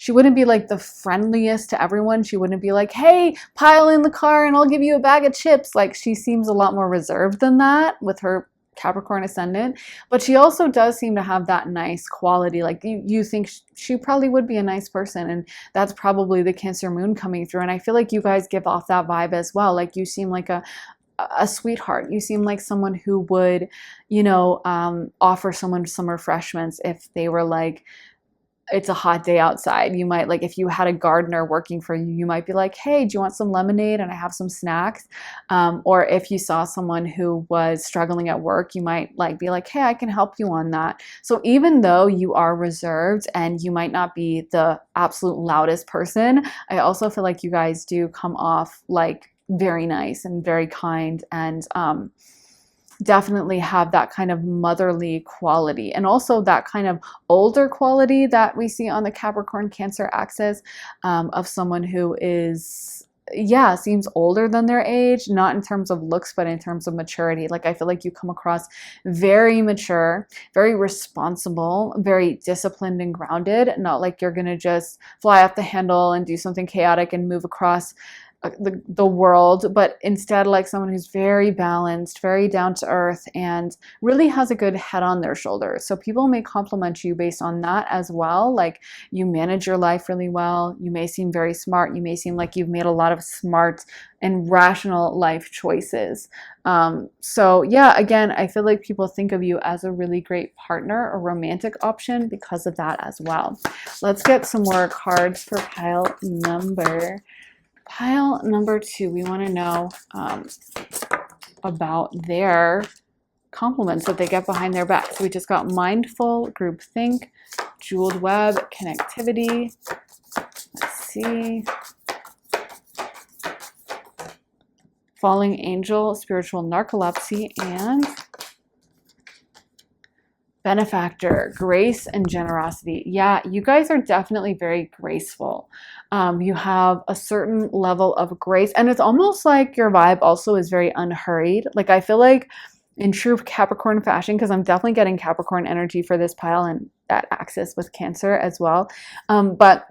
she wouldn't be like the friendliest to everyone. She wouldn't be like, hey, pile in the car and I'll give you a bag of chips. Like, she seems a lot more reserved than that with her Capricorn ascendant, but she also does seem to have that nice quality. Like, you think she probably would be a nice person, and that's probably the Cancer moon coming through. And I feel like you guys give off that vibe as well. Like, you seem like a sweetheart. You seem like someone who would, offer someone some refreshments if they were like, it's a hot day outside. You might, like, if you had a gardener working for you, you might be like, hey, do you want some lemonade and I have some snacks? Or if you saw someone who was struggling at work, you might like be like, hey, I can help you on that. So even though you are reserved and you might not be the absolute loudest person, I also feel like you guys do come off like very nice and very kind, and definitely have that kind of motherly quality, and also that kind of older quality that we see on the Capricorn Cancer axis, of someone who is, yeah, seems older than their age, not in terms of looks, but in terms of maturity. Like, I feel like you come across very mature, very responsible, very disciplined and grounded, not like you're gonna just fly off the handle and do something chaotic and move across the world, but instead like someone who's very balanced, very down to earth, and really has a good head on their shoulders. So people may compliment you based on that as well. Like, you manage your life really well. You may seem very smart. You may seem like you've made a lot of smart and rational life choices. So yeah, again, I feel like people think of you as a really great partner, a romantic option because of that as well. Let's get some more cards for pile number 2. We want to know about their compliments that they get behind their back. So we just got mindful, groupthink, jeweled web, connectivity. Let's see. Falling angel, spiritual narcolepsy, and benefactor, grace and generosity. Yeah, you guys are definitely very graceful. You have a certain level of grace, and it's almost like your vibe also is very unhurried. Like, I feel like in true Capricorn fashion, because I'm definitely getting Capricorn energy for this pile and that axis with Cancer as well. But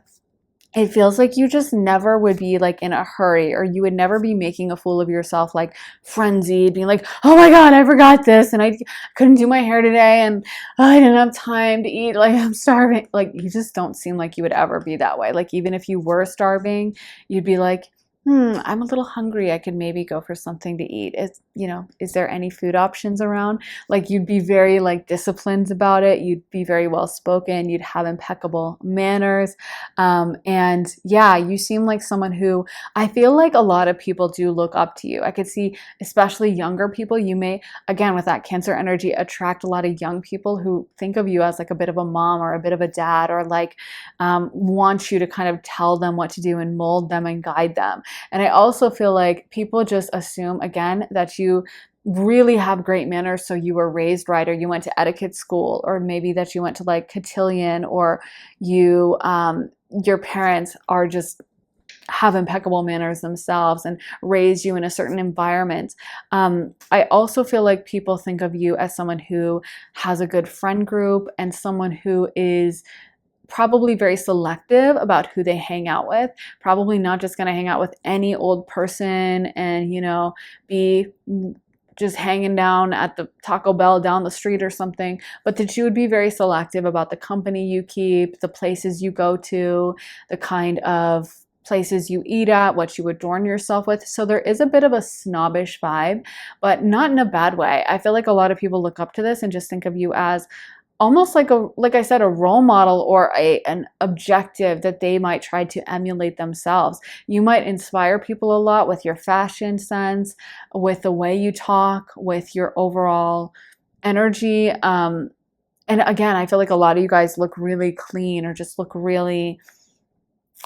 it feels like you just never would be like in a hurry, or you would never be making a fool of yourself, like frenzied, being like, oh my God, I forgot this, and I couldn't do my hair today, and I didn't have time to eat, like I'm starving. Like, you just don't seem like you would ever be that way. Like, even if you were starving, you'd be like, I'm a little hungry. I could maybe go for something to eat. Is there any food options around? Like, you'd be very like disciplined about it. You'd be very well spoken. You'd have impeccable manners. And yeah, you seem like someone who I feel like a lot of people do look up to you. I could see, especially younger people, you may, again, with that Cancer energy, attract a lot of young people who think of you as like a bit of a mom or a bit of a dad, or like want you to kind of tell them what to do and mold them and guide them. And I also feel like people just assume, again, that you really have great manners, so you were raised right, or you went to etiquette school, or maybe that you went to like cotillion, or you your parents are just have impeccable manners themselves and raise you in a certain environment. I also feel like people think of you as someone who has a good friend group, and someone who is probably very selective about who they hang out with, probably not just going to hang out with any old person and, be just hanging down at the Taco Bell down the street or something, but that you would be very selective about the company you keep, the places you go to, the kind of places you eat at, what you adorn yourself with. So there is a bit of a snobbish vibe, but not in a bad way. I feel like a lot of people look up to this and just think of you as almost like I said, a role model, or an objective that they might try to emulate themselves. You might inspire people a lot with your fashion sense, with the way you talk, with your overall energy. And again, I feel like a lot of you guys look really clean, or just look really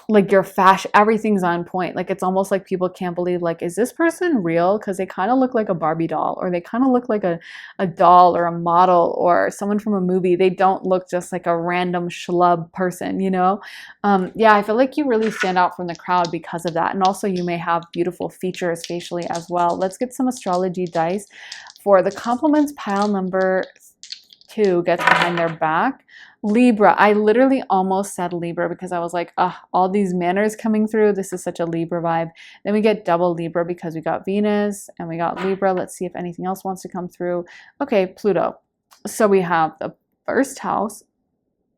like your fashion, everything's on point. Like, it's almost like people can't believe, like, is this person real? Because they kind of look like a Barbie doll, or they kind of look like a doll or a model or someone from a movie. They don't look just like a random schlub person, Yeah, I feel like you really stand out from the crowd because of that. And also, you may have beautiful features facially as well. Let's get some astrology dice for the compliments pile number 2 gets behind their back. Libra. I literally almost said Libra because I was like, all these manners coming through. This is such a Libra vibe. Then we get double Libra because we got Venus and we got Libra. Let's see if anything else wants to come through. Okay, Pluto. So we have the first house.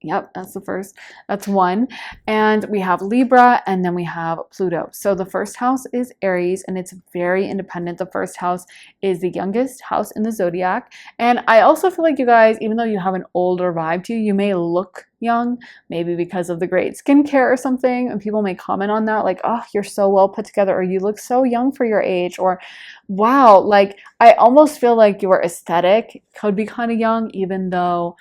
Yep, that's the first. That's one. And we have Libra and then we have Pluto. So the first house is Aries and it's very independent. The first house is the youngest house in the zodiac. And I also feel like you guys, even though you have an older vibe to you, you may look young, maybe because of the great skincare or something. And people may comment on that, like, oh, you're so well put together, or you look so young for your age, or wow, like I almost feel like your aesthetic could be kind of young, even though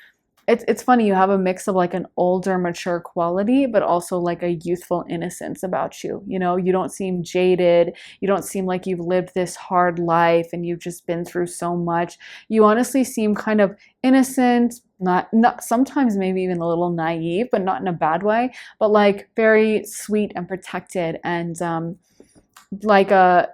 it's funny, you have a mix of like an older, mature quality, but also like a youthful innocence about you. You know, you don't seem jaded. You don't seem like you've lived this hard life and you've just been through so much. You honestly seem kind of innocent, not sometimes maybe even a little naive, but not in a bad way, but like very sweet and protected and like a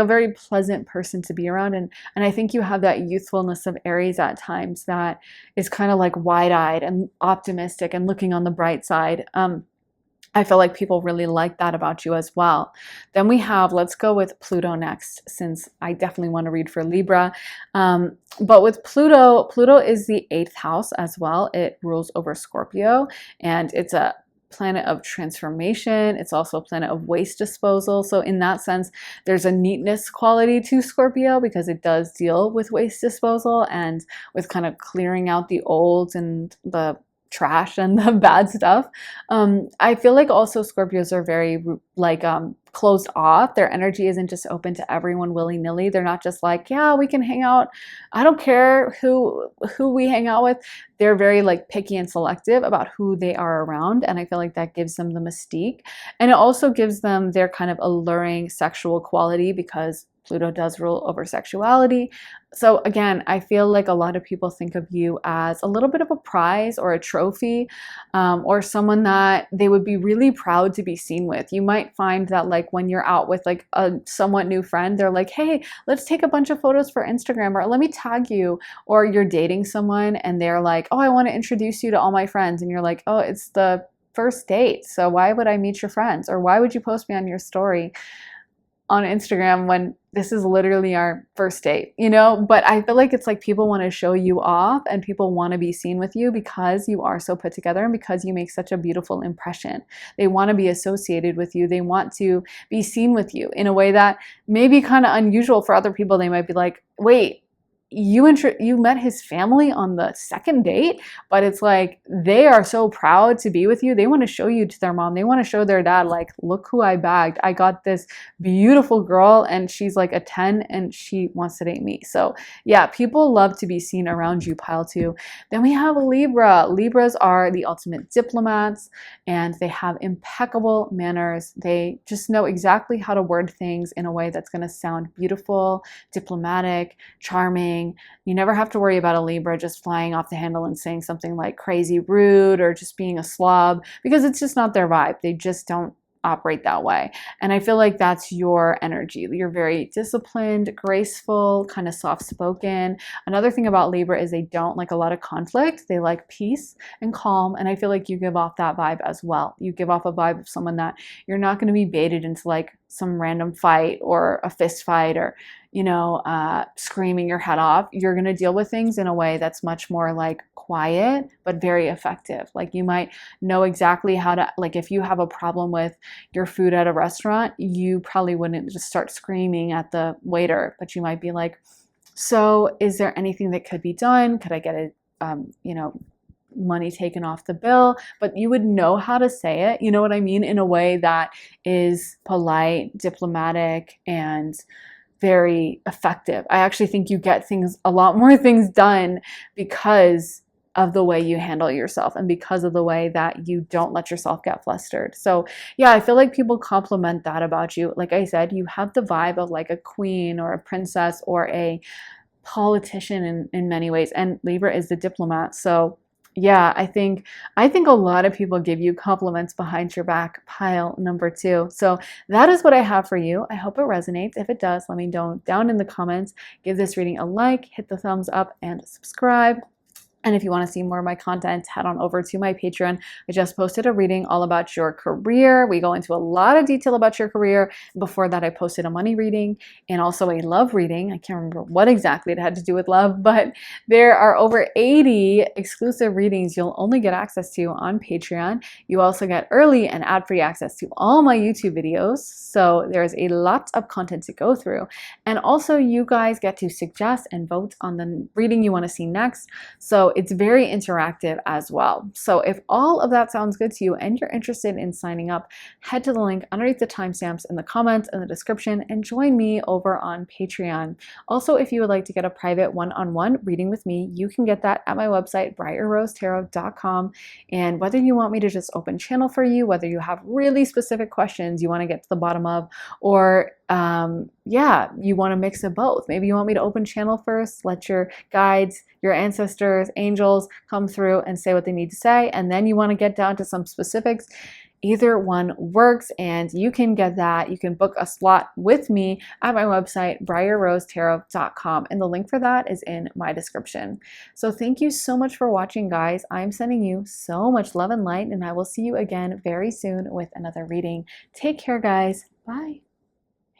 very pleasant person to be around. And I think you have that youthfulness of Aries at times that is kind of like wide-eyed and optimistic and looking on the bright side. I feel like people really like that about you as well. Then we have, let's go with Pluto next, since I definitely want to read for Libra. But with Pluto, Pluto is the 8th house as well. It rules over Scorpio, and it's a planet of transformation. It's also a planet of waste disposal. So in that sense, there's a neatness quality to Scorpio because it does deal with waste disposal and with kind of clearing out the old and the trash and the bad stuff. I feel like also Scorpios are very like closed off. Their energy isn't just open to everyone willy-nilly. They're not just like, yeah, we can hang out. I don't care who we hang out with. They're very like picky and selective about who they are around. And I feel like that gives them the mystique. And it also gives them their kind of alluring sexual quality because Pluto does rule over sexuality. So again, I feel like a lot of people think of you as a little bit of a prize or a trophy, or someone that they would be really proud to be seen with. You might find that like when you're out with like a somewhat new friend, they're like, hey, let's take a bunch of photos for Instagram, or let me tag you. Or you're dating someone and they're like, oh, I want to introduce you to all my friends. And you're like, oh, it's the first date. So why would I meet your friends? Or why would you post me on your story on Instagram when this is literally our first date, you know? But I feel like it's like people want to show you off and people want to be seen with you because you are so put together and because you make such a beautiful impression. They want to be associated with you. They want to be seen with you in a way that may be kind of unusual for other people. They might be like, wait, you met his family on the second date, but it's like they are so proud to be with you. They want to show you to their mom. They want to show their dad, like, look who I bagged. I got this beautiful girl and she's like a 10 and she wants to date me. So yeah, people love to be seen around you, pile two. Then we have Libra. Libras are the ultimate diplomats and they have impeccable manners. They just know exactly how to word things in a way that's going to sound beautiful, diplomatic, charming. You never have to worry about a Libra just flying off the handle and saying something like crazy rude or just being a slob, because it's just not their vibe. They just don't operate that way. And I feel like that's your energy. You're very disciplined, graceful, kind of soft-spoken. Another thing about Libra is they don't like a lot of conflict. They like peace and calm. And I feel like you give off that vibe as well. You give off a vibe of someone that you're not going to be baited into like some random fight or a fist fight or, you know, screaming your head off. You're going to deal with things in a way that's much more like quiet, but very effective. Like you might know exactly how to, like if you have a problem with your food at a restaurant, you probably wouldn't just start screaming at the waiter, but you might be like, so is there anything that could be done? Could I get a, you know, money taken off the bill? But you would know how to say it, you know what I mean, in a way that is polite, diplomatic, and very effective. I actually think you get a lot more things done because of the way you handle yourself and because of the way that you don't let yourself get flustered. So yeah, I feel like people compliment that about you. Like I said, you have the vibe of like a queen or a princess or a politician in many ways, and Libra is the diplomat. So yeah, I think a lot of people give you compliments behind your back, pile number 2. So that is what I have for you. I hope it resonates. If it does, let me know down in the comments. Give this reading a like, hit the thumbs up, and subscribe. And if you want to see more of my content, head on over to my Patreon. I just posted a reading all about your career. We go into a lot of detail about your career. Before that, I posted a money reading and also a love reading. I can't remember what exactly it had to do with love, but there are over 80 exclusive readings you'll only get access to on Patreon. You also get early and ad-free access to all my YouTube videos. So there's a lot of content to go through. And also you guys get to suggest and vote on the reading you want to see next. So it's very interactive as well. So if all of that sounds good to you and you're interested in signing up, head to the link underneath the timestamps in the comments and the description and join me over on Patreon. Also, if you would like to get a private one-on-one reading with me, you can get that at my website, brighterrosetarot.com. And whether you want me to just open channel for you, whether you have really specific questions you want to get to the bottom of, or yeah, you want to mix of both. Maybe you want me to open channel first, let your guides, your ancestors, angels come through and say what they need to say, and then you want to get down to some specifics. Either one works, and you can get that. You can book a slot with me at my website, brighterrosetarot.com, and the link for that is in my description. So thank you so much for watching, guys. I'm sending you so much love and light, and I will see you again very soon with another reading. Take care, guys. Bye.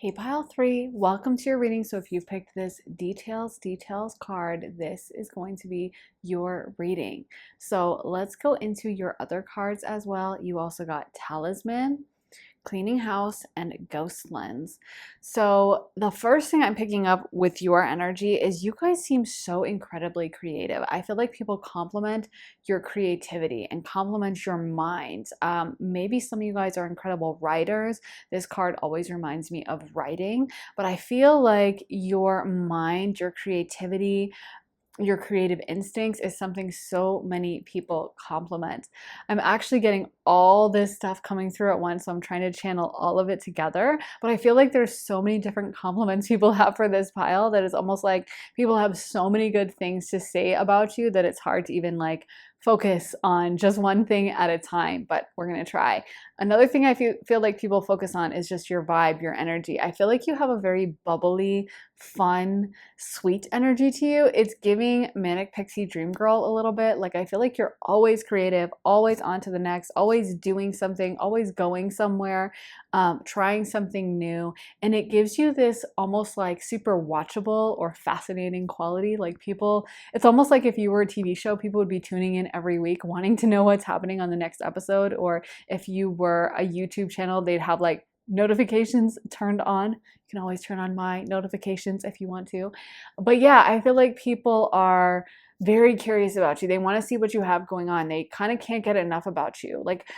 Hey pile 3, welcome to your reading. So if you picked this details card, this is going to be your reading. So let's go into your other cards as well. You also got talisman, cleaning house, and ghost lens. So the first thing I'm picking up with your energy is you guys seem so incredibly creative. I feel like people compliment your creativity and compliment your mind. Maybe some of you guys are incredible writers. This card always reminds me of writing, but I feel like your mind, your creativity, your creative instincts is something so many people compliment. I'm actually getting all this stuff coming through at once, so I'm trying to channel all of it together. But I feel like there's so many different compliments people have for this pile that it's almost like people have so many good things to say about you that it's hard to even like focus on just one thing at a time, but we're going to try. Another thing I feel like people focus on is just your vibe, your energy. I feel like you have a very bubbly, fun, sweet energy to you. It's giving Manic Pixie Dream Girl a little bit. Like I feel like you're always creative, always on to the next, always doing something, always going somewhere, trying something new. And it gives you this almost like super watchable or fascinating quality. Like people, it's almost like if you were a TV show, people would be tuning in every week wanting to know what's happening on the next episode. Or if you were a YouTube channel, they'd have like notifications turned on. You can always turn on my notifications if you want to. But yeah, I feel like people are very curious about you. They want to see what you have going on. They kind of can't get enough about you. Like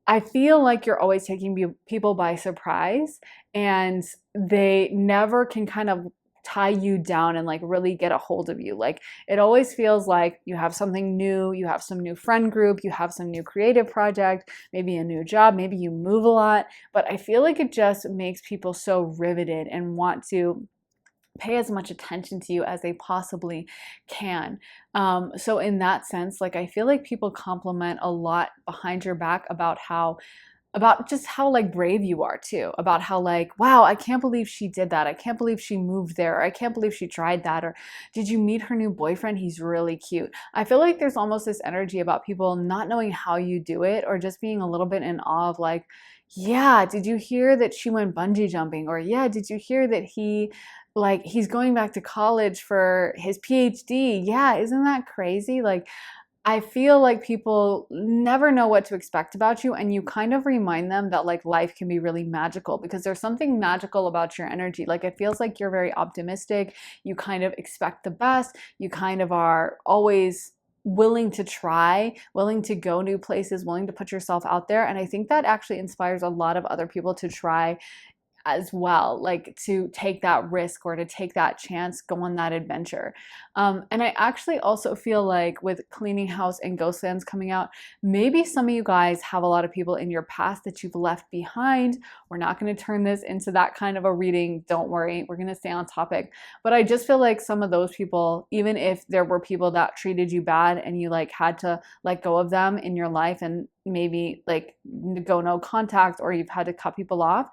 I feel like you're always taking people by surprise, and they never can kind of tie you down and like really get a hold of you. Like it always feels like you have something new, you have some new friend group, you have some new creative project, maybe a new job, maybe you move a lot, but I feel like it just makes people so riveted and want to pay as much attention to you as they possibly can. So in that sense, like I feel like people compliment a lot behind your back about just how like brave you are too, about how like, wow, I can't believe she did that. I can't believe she moved there. Or I can't believe she tried that. Or did you meet her new boyfriend? He's really cute. I feel like there's almost this energy about people not knowing how you do it, or just being a little bit in awe of like, yeah, did you hear that she went bungee jumping? Or yeah, did you hear that he's going back to college for his PhD? Yeah, isn't that crazy? Like, I feel like people never know what to expect about you, and you kind of remind them that like life can be really magical because there's something magical about your energy. Like it feels like you're very optimistic. You kind of expect the best. You kind of are always willing to try, willing to go new places, willing to put yourself out there. And I think that actually inspires a lot of other people to try as well, like to take that risk or to take that chance, go on that adventure. And I actually also feel like with Cleaning House and Ghostlands coming out, maybe some of you guys have a lot of people in your past that you've left behind. We're not going to turn this into that kind of a reading. Don't worry, we're going to stay on topic. But I just feel like some of those people, even if there were people that treated you bad and you like had to let go of them in your life and maybe like go no contact, or you've had to cut people off,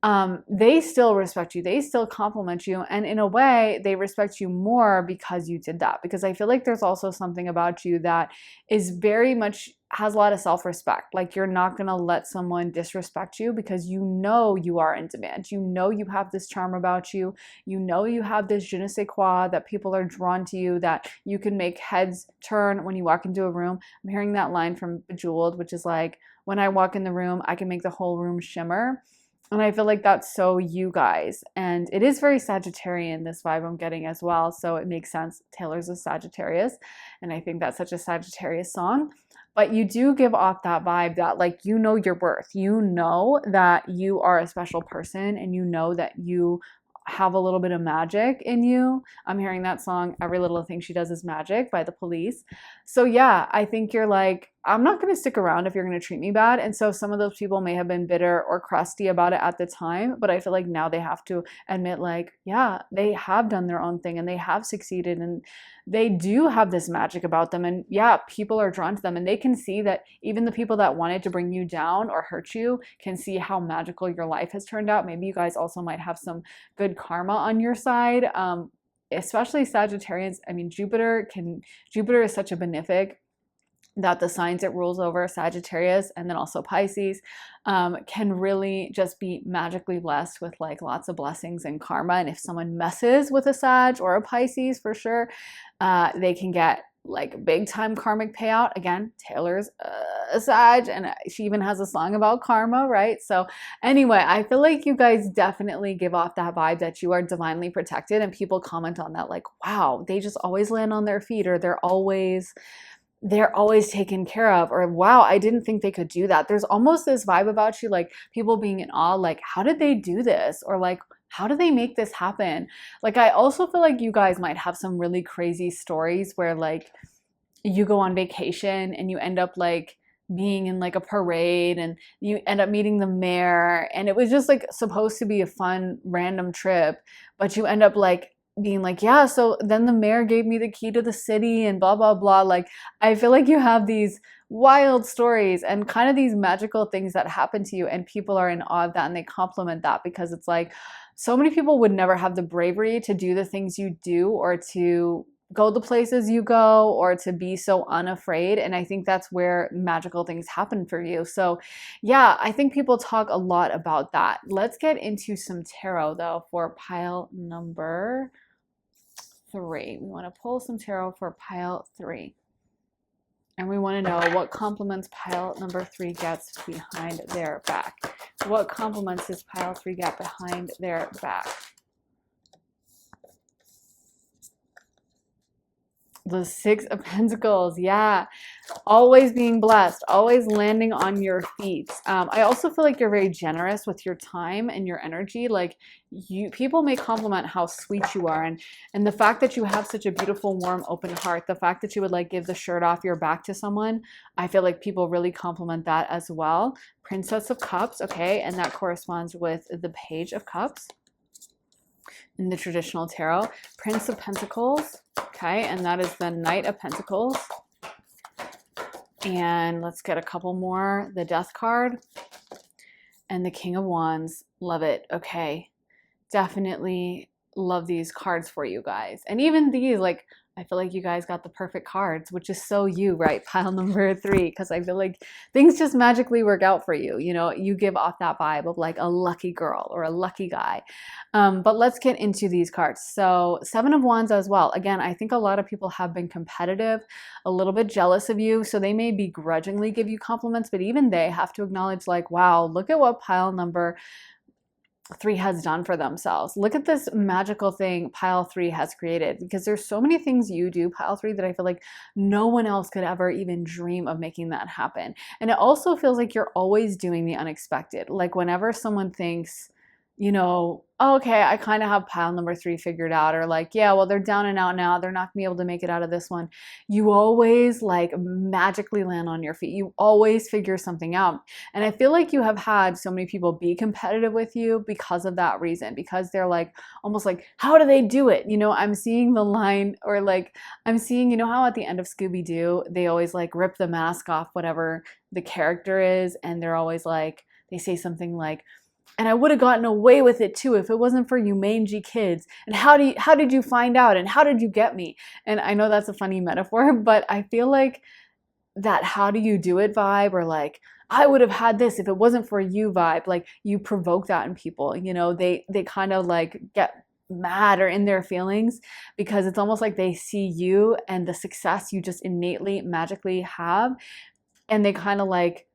they still respect you. They still compliment you. And in a way, they respect you more because you did that. Because I feel like there's also something about you that is very much has a lot of self-respect. Like you're not going to let someone disrespect you because you know you are in demand. You know you have this charm about you. You know you have this je ne sais quoi that people are drawn to you, that you can make heads turn when you walk into a room. I'm hearing that line from Bejeweled, which is like, when I walk in the room, I can make the whole room shimmer. And I feel like that's so you guys. And it is very Sagittarian, this vibe I'm getting as well. So it makes sense. Taylor's a Sagittarius. And I think that's such a Sagittarius song. But you do give off that vibe that, like, you know your worth. You know that you are a special person and you know that you have a little bit of magic in you. I'm hearing that song, Every Little Thing She Does Is Magic by The Police. So yeah, I think you're like, I'm not going to stick around if you're going to treat me bad. And so some of those people may have been bitter or crusty about it at the time, but I feel like now they have to admit, like, yeah, they have done their own thing and they have succeeded and they do have this magic about them. And yeah, people are drawn to them and they can see that even the people that wanted to bring you down or hurt you can see how magical your life has turned out. Maybe you guys also might have some good karma on your side. Especially Sagittarians. I mean, Jupiter is such a benefic that the signs it rules over, Sagittarius and then also Pisces, can really just be magically blessed with like lots of blessings and karma. And if someone messes with a Sag or a Pisces, for sure, they can get like big time karmic payout. Again, Taylor's a Sag and she even has a song about karma, right? So anyway, I feel like you guys definitely give off that vibe that you are divinely protected, and people comment on that like, wow, they just always land on their feet, or they're always taken care of, or wow, I didn't think they could do that. There's almost this vibe about you, like people being in awe, like how did they do this? Or like, how do they make this happen? Like, I also feel like you guys might have some really crazy stories where like you go on vacation and you end up like being in like a parade and you end up meeting the mayor and it was just like supposed to be a fun random trip, but you end up like being like, yeah, so then the mayor gave me the key to the city and blah, blah, blah. Like, I feel like you have these wild stories and kind of these magical things that happen to you, and people are in awe of that and they compliment that because it's like so many people would never have the bravery to do the things you do or to go the places you go or to be so unafraid. And I think that's where magical things happen for you. So yeah, I think people talk a lot about that. Let's get into some tarot though for pile number 3. We want to pull some tarot for pile 3. And we want to know what compliments pile number 3 gets behind their back. What compliments does pile 3 get behind their back? The 6 of Pentacles, yeah. Always being blessed, always landing on your feet. I also feel like you're very generous with your time and your energy. Like people may compliment how sweet you are, and the fact that you have such a beautiful, warm, open heart. The fact that you would like give the shirt off your back to someone. I feel like people really compliment that as well. Princess of Cups, okay, and that corresponds with the Page of Cups in the traditional tarot. Prince of Pentacles, okay, and that is the Knight of Pentacles. And let's get a couple more. The Death card and the King of Wands. Love it. Okay, definitely love these cards for you guys. And even these, like, I feel like you guys got the perfect cards, which is so you, right? Pile number 3, because I feel like things just magically work out for you. You know, you give off that vibe of like a lucky girl or a lucky guy. But let's get into these cards. So 7 of Wands as well. Again, I think a lot of people have been competitive, a little bit jealous of you. So they may begrudgingly give you compliments, but even they have to acknowledge like, wow, look at what pile number 3 has done for themselves. Look at this magical thing pile 3 has created, because there's so many things you do, pile 3, that I feel like no one else could ever even dream of making that happen. And it also feels like you're always doing the unexpected. Like whenever someone thinks, you know, oh, okay, I kind of have pile number 3 figured out, or like, yeah, well, they're down and out now, they're not gonna be able to make it out of this one. You always like magically land on your feet. You always figure something out. And I feel like you have had so many people be competitive with you because of that reason, because they're like, almost like, how do they do it? You know, I'm seeing the line, or like, I'm seeing, you know how at the end of Scooby-Doo, they always like rip the mask off whatever the character is, and they're always like, they say something like, And I would have gotten away with it too if it wasn't for you mangy kids. And how did you find out? And how did you get me? And I know that's a funny metaphor, but I feel like that how do you do it vibe, or like I would have had this if it wasn't for you vibe, like you provoke that in people, you know, they kind of like get mad or in their feelings because it's almost like they see you and the success you just innately magically have, and they kind of like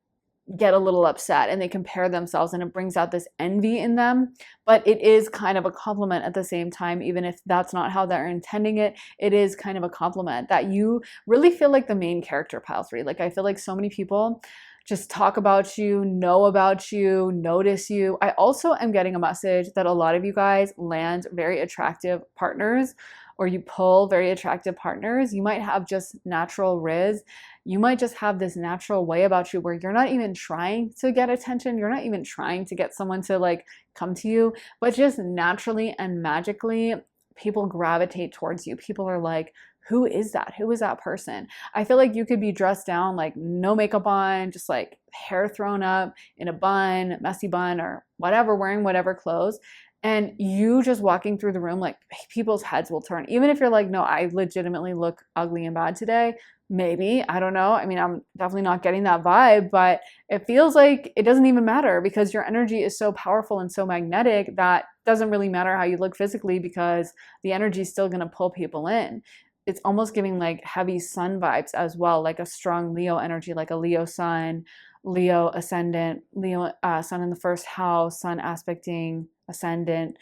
get a little upset and they compare themselves, and it brings out this envy in them. But it is kind of a compliment at the same time, even if that's not how they're intending it. It is kind of a compliment that you really feel like the main character, pile 3. Like I feel like so many people just talk about you, know about you, notice you. I also am getting a message that a lot of you guys land very attractive partners, or you pull very attractive partners. You might have just natural riz. You might just have this natural way about you where you're not even trying to get attention. You're not even trying to get someone to like come to you, but just naturally and magically, people gravitate towards you. People are like, who is that? Who is that person? I feel like you could be dressed down, like no makeup on, just like hair thrown up in a bun, messy bun or whatever, wearing whatever clothes. And you just walking through the room, like people's heads will turn. Even if you're like, no, I legitimately look ugly and bad today. Maybe, I don't know. I mean, I'm definitely not getting that vibe, but it feels like it doesn't even matter because your energy is so powerful and so magnetic that it doesn't really matter how you look physically because the energy is still going to pull people in. It's almost giving like heavy sun vibes as well, like a strong Leo energy, like a Leo sun, Leo ascendant, Leo sun in the first house, sun aspecting ascendant,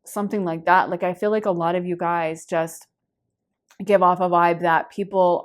something like that. Like I feel like a lot of you guys just give off a vibe that people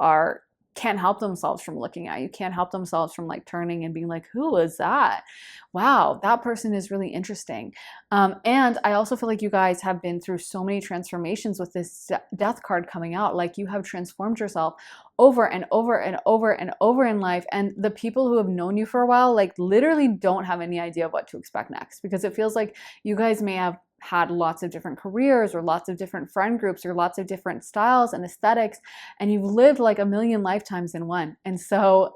can't help themselves from looking at you, can't help themselves from like turning and being like, who is that? Wow, that person is really interesting. And I also feel like you guys have been through so many transformations with this death card coming out. Like you have transformed yourself over and over and over and over in life. And the people who have known you for a while, like literally don't have any idea of what to expect next, because it feels like you guys may have had lots of different careers or lots of different friend groups or lots of different styles and aesthetics, and you've lived like a million lifetimes in one. And so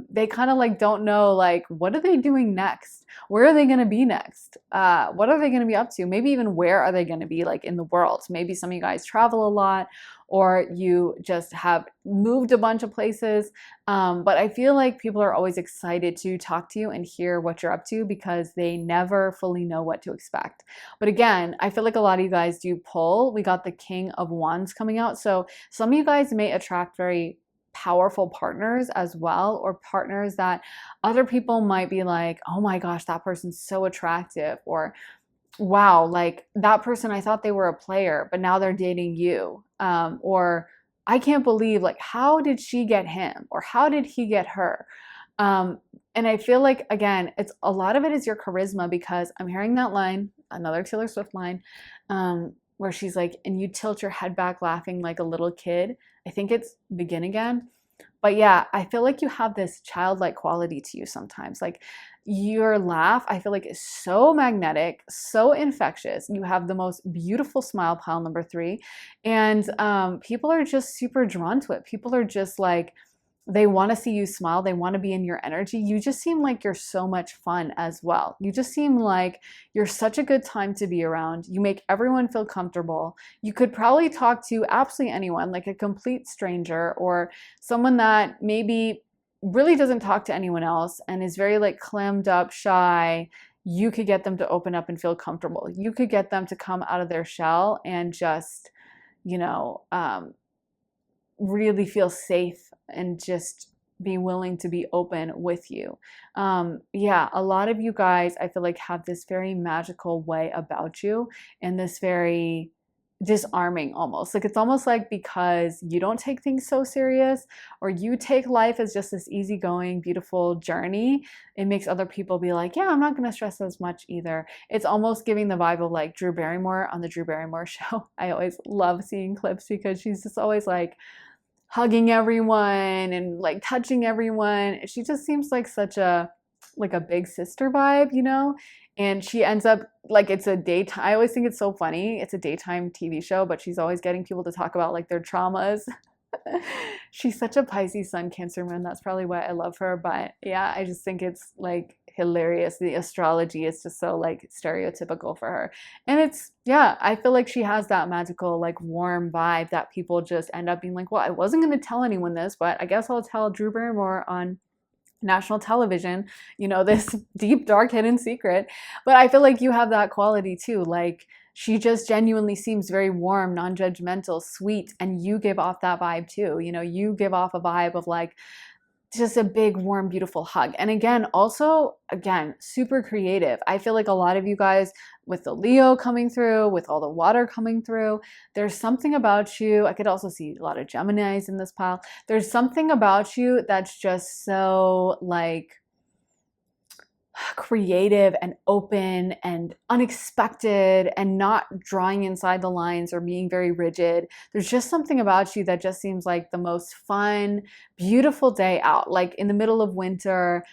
they kind of like don't know like, what are they doing next? Where are they going to be next? What are they going to be up to? Maybe even where are they going to be like in the world? Maybe some of you guys travel a lot, or you just have moved a bunch of places. But I feel like people are always excited to talk to you and hear what you're up to because they never fully know what to expect. But again, I feel like a lot of you guys do pull. We got the King of Wands coming out. So some of you guys may attract very powerful partners as well, or partners that other people might be like, oh my gosh, that person's so attractive, or wow, like that person, I thought they were a player, but now they're dating you. Or I can't believe, like, how did she get him? Or how did he get her? And I feel like, again, it's a lot of it is your charisma, because I'm hearing that line, another Taylor Swift line, where she's like, and you tilt your head back laughing like a little kid. I think it's Begin Again. But yeah, I feel like you have this childlike quality to you sometimes. Like your laugh, I feel like is so magnetic, so infectious. You have the most beautiful smile, pile number 3. And people are just super drawn to it. People are just like, they want to see you smile. They want to be in your energy. You just seem like you're so much fun as well. You just seem like you're such a good time to be around. You make everyone feel comfortable. You could probably talk to absolutely anyone, like a complete stranger or someone that maybe really doesn't talk to anyone else and is very like clammed up, shy. You could get them to open up and feel comfortable. You could get them to come out of their shell and just, you know, really feel safe and just be willing to be open with you. Yeah, a lot of you guys, I feel like, have this very magical way about you, and this very disarming almost. Like it's almost like because you don't take things so serious, or you take life as just this easygoing, beautiful journey, it makes other people be like, yeah, I'm not going to stress as much either. It's almost giving the vibe of like Drew Barrymore on the Drew Barrymore show. I always love seeing clips because she's just always like hugging everyone and like touching everyone. She just seems like such a big sister vibe, you know? And she ends up like, it's a daytime, I always think it's so funny. It's a daytime TV show, but she's always getting people to talk about like their traumas. She's such a Pisces Sun Cancer moon. That's probably why I love her. But yeah, I just think it's like hilarious. The astrology is just so like stereotypical for her. And it's, yeah, I feel like she has that magical, like warm vibe that people just end up being like, well, I wasn't going to tell anyone this, but I guess I'll tell Drew Barrymore on national television, this deep, dark, hidden secret. But I feel like you have that quality too. Like, she just genuinely seems very warm, non-judgmental, sweet, and you give off that vibe too. You give off a vibe of like just a big, warm, beautiful hug. And again, also, super creative. I feel like a lot of you guys, with the Leo coming through, with all the water coming through, there's something about you. I could also see a lot of Geminis in this pile. There's something about you that's just so like creative and open and unexpected and not drawing inside the lines or being very rigid. There's just something about you that just seems like the most fun, beautiful day out, like in the middle of winter,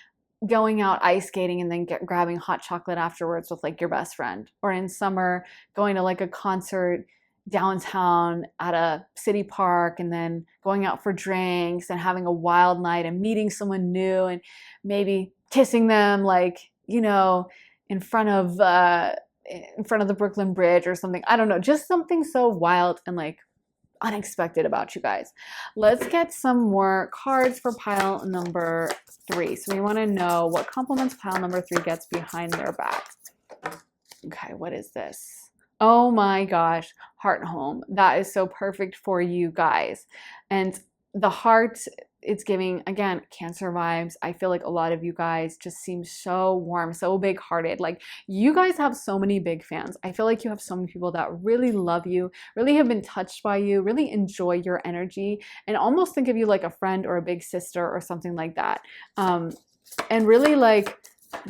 going out ice skating and then grabbing hot chocolate afterwards with like your best friend, or in summer going to like a concert downtown at a city park and then going out for drinks and having a wild night and meeting someone new and maybe kissing them like, in front of the Brooklyn Bridge or something. I don't know, just something so wild and like unexpected about you guys. Let's get some more cards for pile number 3. So we want to know what compliments pile number 3 gets behind their back. Okay, what is this? Oh my gosh, heart home. That is so perfect for you guys. And the heart, it's giving, again, Cancer vibes. I feel like a lot of you guys just seem so warm, so big-hearted. Like, you guys have so many big fans. I feel like you have so many people that really love you, really have been touched by you, really enjoy your energy, and almost think of you like a friend or a big sister or something like that. And really, like,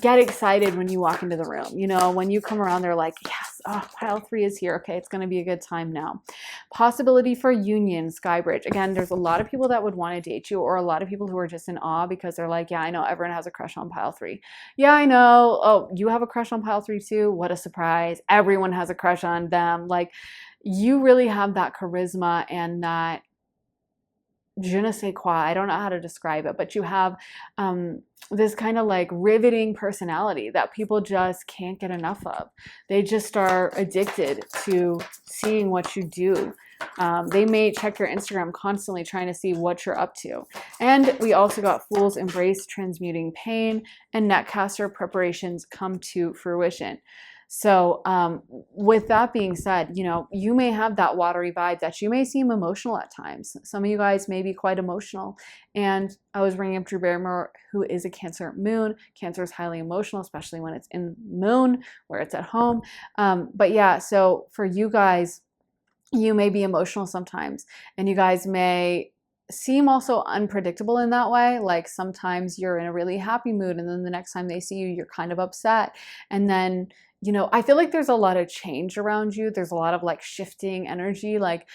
get excited when you walk into the room. When you come around, they're like, yes, pile 3 is here. Okay, it's going to be a good time now. Possibility for union, Skybridge. Again, there's a lot of people that would want to date you, or a lot of people who are just in awe because they're like, yeah, I know everyone has a crush on pile 3. Yeah, I know. Oh, you have a crush on pile 3 too? What a surprise. Everyone has a crush on them. Like, you really have that charisma and that je ne sais quoi. I don't know how to describe it, but you have this kind of like riveting personality that people just can't get enough of. They just are addicted to seeing what you do. They may check your Instagram constantly trying to see what you're up to. And we also got Fool's Embrace, transmuting pain, and Netcaster, preparations come to fruition. So with that being said, you may have that watery vibe that you may seem emotional at times. Some of you guys may be quite emotional. And I was bringing up Drew Barrymore, who is a Cancer moon. Cancer is highly emotional, especially when it's in moon, where it's at home. But yeah, so for you guys, you may be emotional sometimes. And you guys may seem also unpredictable in that way. Like, sometimes you're in a really happy mood, and then the next time they see you, you're kind of upset. And then I feel like there's a lot of change around you. There's a lot of like shifting energy. Like,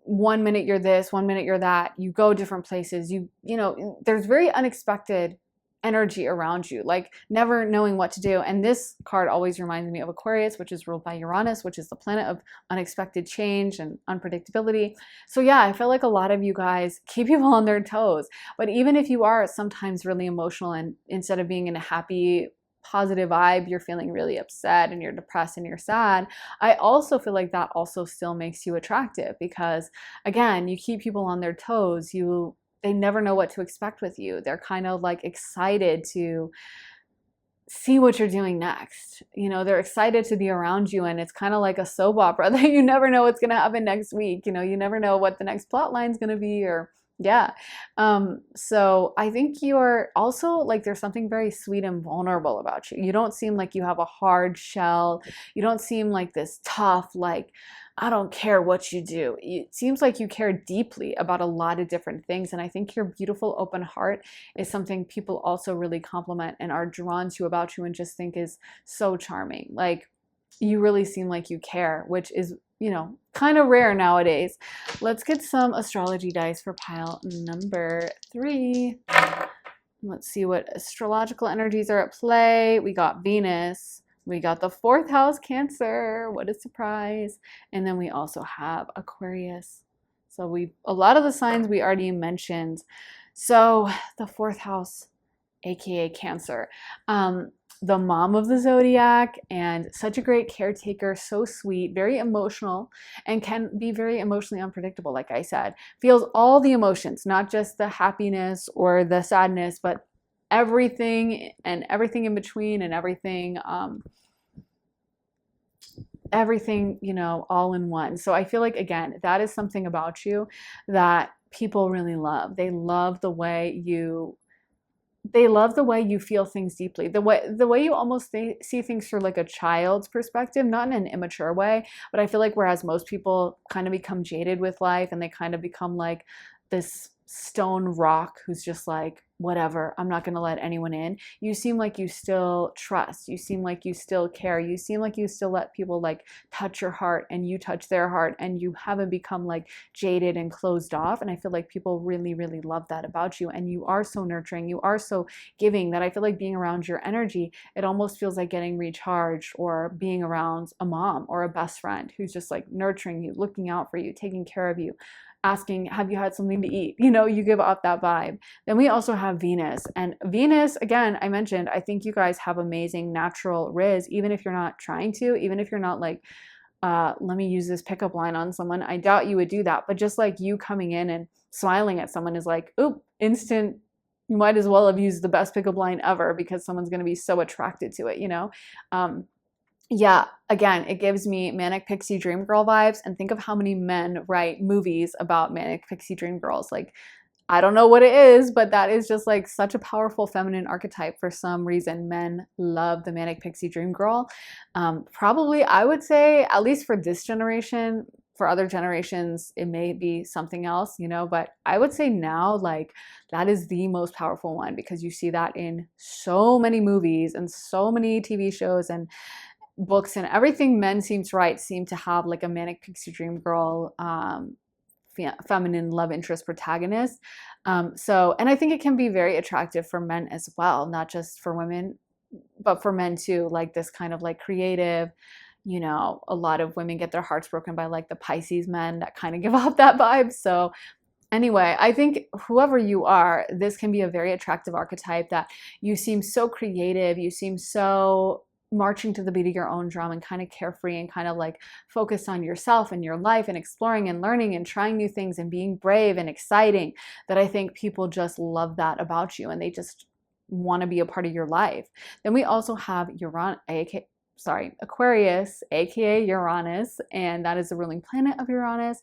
one minute you're this, one minute you're that. You go different places. There's very unexpected energy around you, like never knowing what to do. And this card always reminds me of Aquarius, which is ruled by Uranus, which is the planet of unexpected change and unpredictability. So yeah, I feel like a lot of you guys keep people on their toes. But even if you are sometimes really emotional, and instead of being in a happy, positive vibe, you're feeling really upset and you're depressed and you're sad, I also feel like that also still makes you attractive, because again, you keep people on their toes. They never know what to expect with you. They're kind of like excited to see what you're doing next. They're excited to be around you, and it's kind of like a soap opera that you never know what's going to happen next week. You never know what the next plot line is going to be, or yeah. So I think you're also like, there's something very sweet and vulnerable about you. You don't seem like you have a hard shell. You don't seem like this tough, like, I don't care what you do. It seems like you care deeply about a lot of different things. And I think your beautiful open heart is something people also really compliment and are drawn to about you, and just think is so charming. Like, you really seem like you care, which is, kind of rare nowadays. Let's get some astrology dice for pile number 3. Let's see what astrological energies are at play. We got Venus. We got the 4th house, Cancer. What a surprise. And then we also have Aquarius. So a lot of the signs we already mentioned. So the 4th house aka Cancer. The mom of the zodiac and such a great caretaker, so sweet, very emotional, and can be very emotionally unpredictable, like I said. Feels all the emotions, not just the happiness or the sadness, but everything and everything in between and everything, all in one. So I feel like, again, that is something about you that people really love. They love the way you feel things deeply. The way you almost see things through like a child's perspective, not in an immature way, but I feel like whereas most people kind of become jaded with life and they kind of become like this stone rock who's just like, whatever, I'm not going to let anyone in. You seem like you still trust. You seem like you still care. You seem like you still let people like touch your heart and you touch their heart, and you haven't become like jaded and closed off. And I feel like people really, really love that about you. And you are so nurturing. You are so giving that I feel like being around your energy, it almost feels like getting recharged, or being around a mom or a best friend who's just like nurturing you, looking out for you, taking care of you, asking, have you had something to eat? You give off that vibe. Then we also have Venus. And Venus, again, I mentioned, I think you guys have amazing natural riz, even if you're not trying to, even if you're not like, let me use this pickup line on someone. I doubt you would do that. But just like you coming in and smiling at someone is like, oop, instant. You might as well have used the best pickup line ever, because someone's going to be so attracted to it. Yeah, again, it gives me manic pixie dream girl vibes. And think of how many men write movies about manic pixie dream girls. Like, I don't know what it is, but that is just like such a powerful feminine archetype. For some reason, men love the manic pixie dream girl. Probably, I would say, at least for this generation. For other generations, it may be something else, but I would say now, like, that is the most powerful one, because you see that in so many movies and so many TV shows and books, and everything men seem to have like a manic pixie dream girl, feminine love interest protagonist. And I think it can be very attractive for men as well, not just for women, but for men too. Like this kind of like creative, a lot of women get their hearts broken by like the Pisces men that kind of give off that vibe. So anyway, I think whoever you are, this can be a very attractive archetype, that you seem so creative, you seem so marching to the beat of your own drum and kind of carefree and kind of like focused on yourself and your life and exploring and learning and trying new things and being brave and exciting, that I think people just love that about you and they just want to be a part of your life. Then we also have Aquarius, aka Uranus, and that is the ruling planet of Uranus.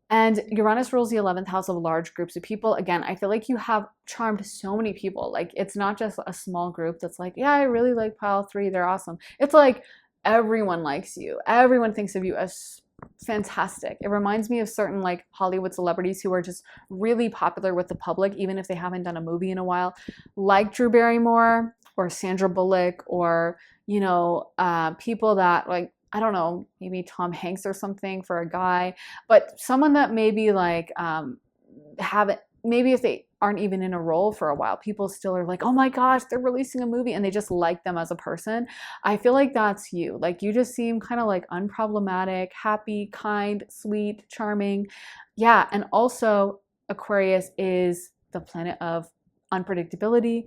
And Uranus rules the 11th house of large groups of people. Again, I feel like you have charmed so many people. Like, it's not just a small group that's like, yeah, I really like pile 3. They're awesome. It's like everyone likes you. Everyone thinks of you as fantastic. It reminds me of certain like Hollywood celebrities who are just really popular with the public, even if they haven't done a movie in a while, like Drew Barrymore or Sandra Bullock, or, people that like, I don't know, maybe Tom Hanks or something for a guy, but someone that maybe like haven't, maybe if they aren't even in a role for a while, people still are like, oh my gosh, they're releasing a movie, and they just like them as a person. I feel like that's you. Like, you just seem kind of like unproblematic, happy, kind, sweet, charming. Yeah, and also Aquarius is the planet of unpredictability.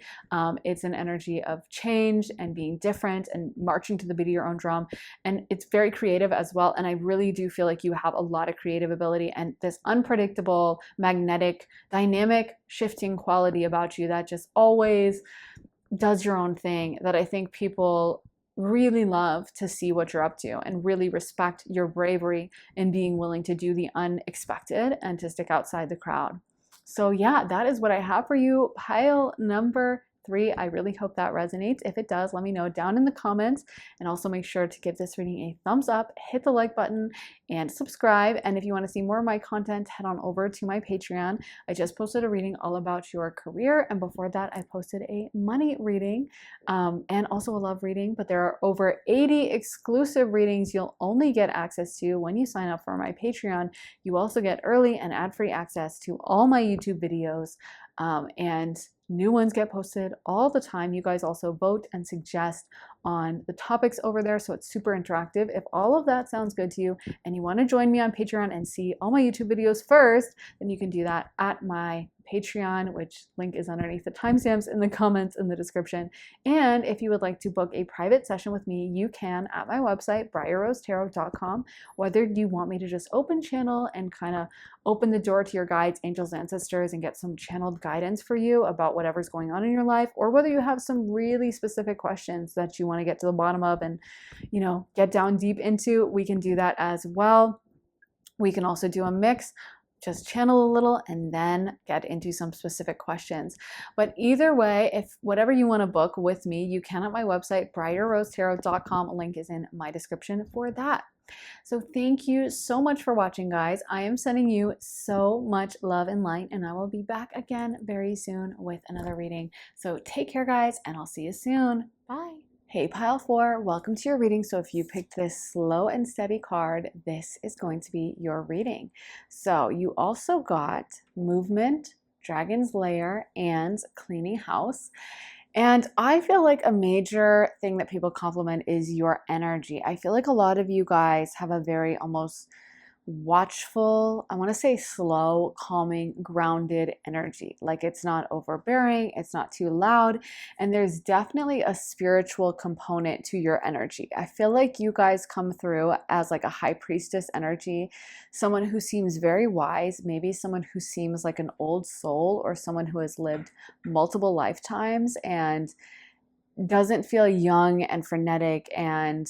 It's an energy of change and being different and marching to the beat of your own drum. And it's very creative as well. And I really do feel like you have a lot of creative ability and this unpredictable, magnetic, dynamic, shifting quality about you that just always does your own thing, that I think people really love to see what you're up to and really respect your bravery in being willing to do the unexpected and to stick outside the crowd. So yeah, that is what I have for you. Pile number 3. I really hope that resonates. If it does, let me know down in the comments, and also make sure to give this reading a thumbs up, hit the like button, and subscribe. And if you want to see more of my content, head on over to my Patreon. I just posted a reading all about your career, and before that I posted a money reading and also a love reading, but there are over 80 exclusive readings you'll only get access to when you sign up for my Patreon. You also get early and ad-free access to all my YouTube videos, and new ones get posted all the time. You guys also vote and suggest on the topics over there, so it's super interactive. If all of that sounds good to you and you want to join me on Patreon and see all my YouTube videos first, then you can do that at my Patreon, which link is underneath the timestamps in the comments in the description. And if you would like to book a private session with me, you can at my website, briarrosetarot.com. Whether you want me to just open channel and kind of open the door to your guides, angels, ancestors, and get some channeled guidance for you about whatever's going on in your life, or whether you have some really specific questions that you want to get to the bottom of and, get down deep into, we can do that as well. We can also do a mix, just channel a little and then get into some specific questions. But either way, if whatever you want to book with me, you can at my website, briarrosetarot.com. A link is in my description for that. So thank you so much for watching, guys. I am sending you so much love and light, and I will be back again very soon with another reading. So take care, guys, and I'll see you soon. Bye. Hey, Pile 4, welcome to your reading. So if you picked this slow and steady card, this is going to be your reading. So you also got movement, dragon's lair, and cleaning house. And I feel like a major thing that people compliment is your energy. I feel like a lot of you guys have a very almost watchful, I want to say slow, calming, grounded energy. Like it's not overbearing, it's not too loud, and there's definitely a spiritual component to your energy. I feel like you guys come through as like a high priestess energy, someone who seems very wise, maybe someone who seems like an old soul or someone who has lived multiple lifetimes and doesn't feel young and frenetic and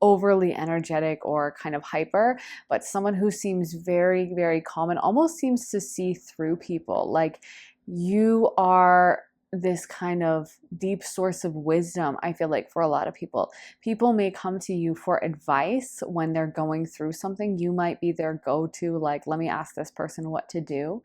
overly energetic or kind of hyper, but someone who seems very, very calm and almost seems to see through people. Like you are this kind of deep source of wisdom. I feel like for a lot of people, people may come to you for advice when they're going through something. You might be their go-to, like, let me ask this person what to do.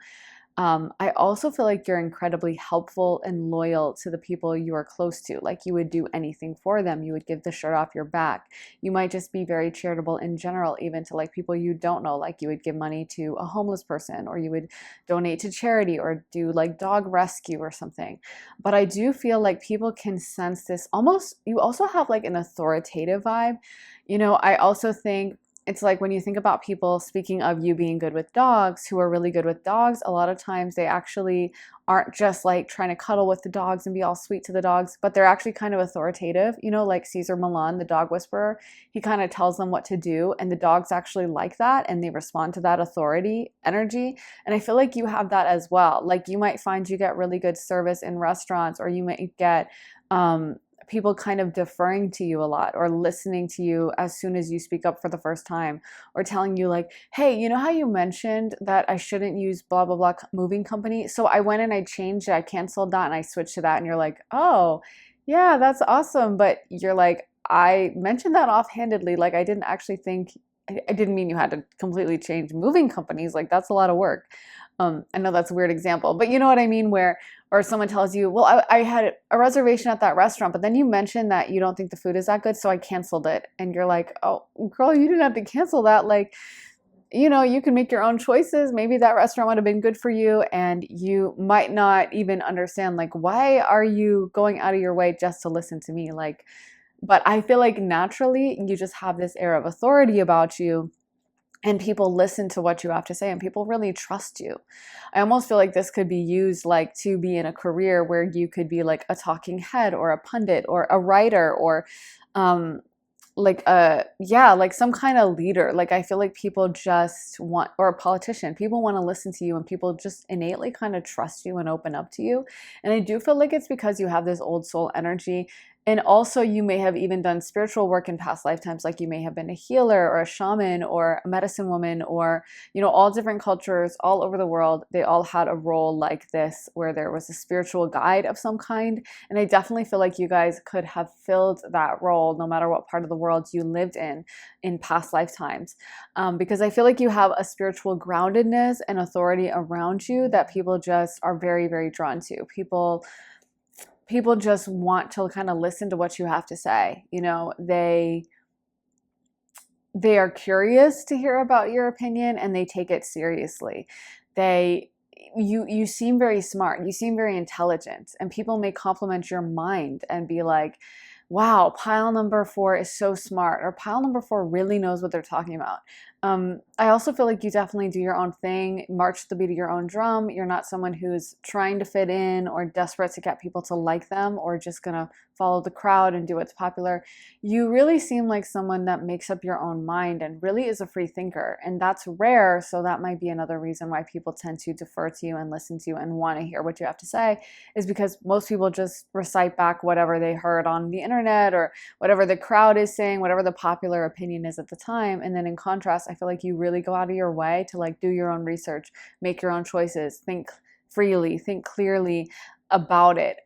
I also feel like you're incredibly helpful and loyal to the people you are close to. Like you would do anything for them. You would give the shirt off your back. You might just be very charitable in general, even to like people you don't know. Like you would give money to a homeless person, or you would donate to charity, or do like dog rescue or something. But I do feel like people can sense this almost, you also have like an authoritative vibe. I also think it's like when you think about people, speaking of you being good with dogs, who are really good with dogs, a lot of times they actually aren't just like trying to cuddle with the dogs and be all sweet to the dogs, but they're actually kind of authoritative. Like Caesar Milan, the dog whisperer, he kind of tells them what to do, and the dogs actually like that and they respond to that authority energy. And I feel like you have that as well. Like you might find you get really good service in restaurants, or you might get people kind of deferring to you a lot, or listening to you as soon as you speak up for the first time, or telling you like, hey, you know how you mentioned that I shouldn't use blah, blah, blah moving company? So I went and I changed it. I canceled that and I switched to that. And you're like, oh yeah, that's awesome. But you're like, I mentioned that offhandedly. Like I didn't actually think, I didn't mean you had to completely change moving companies. Like that's a lot of work. I know that's a weird example, but you know what I mean, or someone tells you, well, I had a reservation at that restaurant, but then you mentioned that you don't think the food is that good, so I canceled it. And you're like, oh, girl, you didn't have to cancel that. Like, you can make your own choices. Maybe that restaurant would have been good for you, and you might not even understand, like, why are you going out of your way just to listen to me? Like, but I feel like naturally you just have this air of authority about you, and people listen to what you have to say, and people really trust you. I almost feel like this could be used like to be in a career where you could be like a talking head or a pundit or a writer, or like some kind of leader. Like I feel like people just want, or a politician, people want to listen to you, and people just innately kind of trust you and open up to you. And I do feel like it's because you have this old soul energy. And also you may have even done spiritual work in past lifetimes. Like you may have been a healer or a shaman or a medicine woman, or, all different cultures all over the world. They all had a role like this where there was a spiritual guide of some kind. And I definitely feel like you guys could have filled that role no matter what part of the world you lived in past lifetimes. Because I feel like you have a spiritual groundedness and authority around you that people just are very, very drawn to. People just want to kind of listen to what you have to say. They are curious to hear about your opinion, and they take it seriously. You seem very smart. You seem very intelligent, and people may compliment your mind and be like, wow, pile number 4 is so smart, or pile number 4 really knows what they're talking about. I also feel like you definitely do your own thing, march to the beat of your own drum. You're not someone who's trying to fit in or desperate to get people to like them or just gonna follow the crowd and do what's popular. You really seem like someone that makes up your own mind and really is a free thinker. And that's rare, so that might be another reason why people tend to defer to you and listen to you and want to hear what you have to say, is because most people just recite back whatever they heard on the internet or whatever the crowd is saying, whatever the popular opinion is at the time. And then in contrast, I feel like you really go out of your way to like do your own research, make your own choices, think freely, think clearly about it.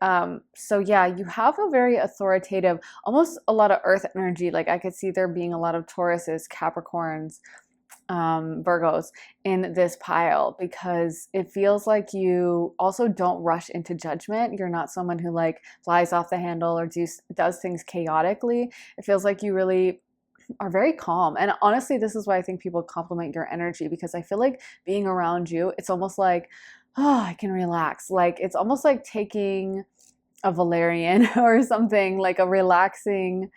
So yeah, you have a very authoritative, almost a lot of earth energy. Like I could see there being a lot of Tauruses, Capricorns, Virgos in this pile, because it feels like you also don't rush into judgment. You're not someone who like flies off the handle or does things chaotically. It feels like you really are very calm. And honestly, this is why I think people compliment your energy, because I feel like being around you, it's almost like, oh, I can relax. Like it's almost like taking a valerian or something, like a relaxing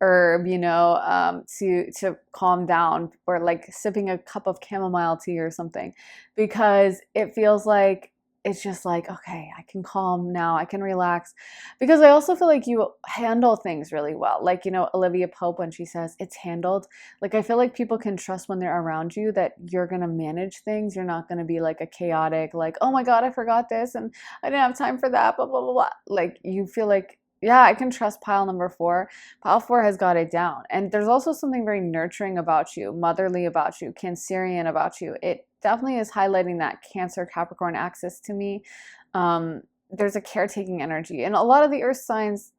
herb, to calm down, or like sipping a cup of chamomile tea or something, because it feels like it's just like, okay, I can calm now, I can relax. Because I also feel like you handle things really well. Like, Olivia Pope, when she says it's handled, like I feel like people can trust when they're around you that you're going to manage things. You're not going to be like a chaotic, like, oh my God, I forgot this and I didn't have time for that, blah, blah, blah, blah. Like you feel like, yeah, I can trust pile number 4. Pile 4 has got it down. And there's also something very nurturing about you, motherly about you, Cancerian about you. It definitely is highlighting that Cancer Capricorn axis to me. There's a caretaking energy. And a lot of the earth signs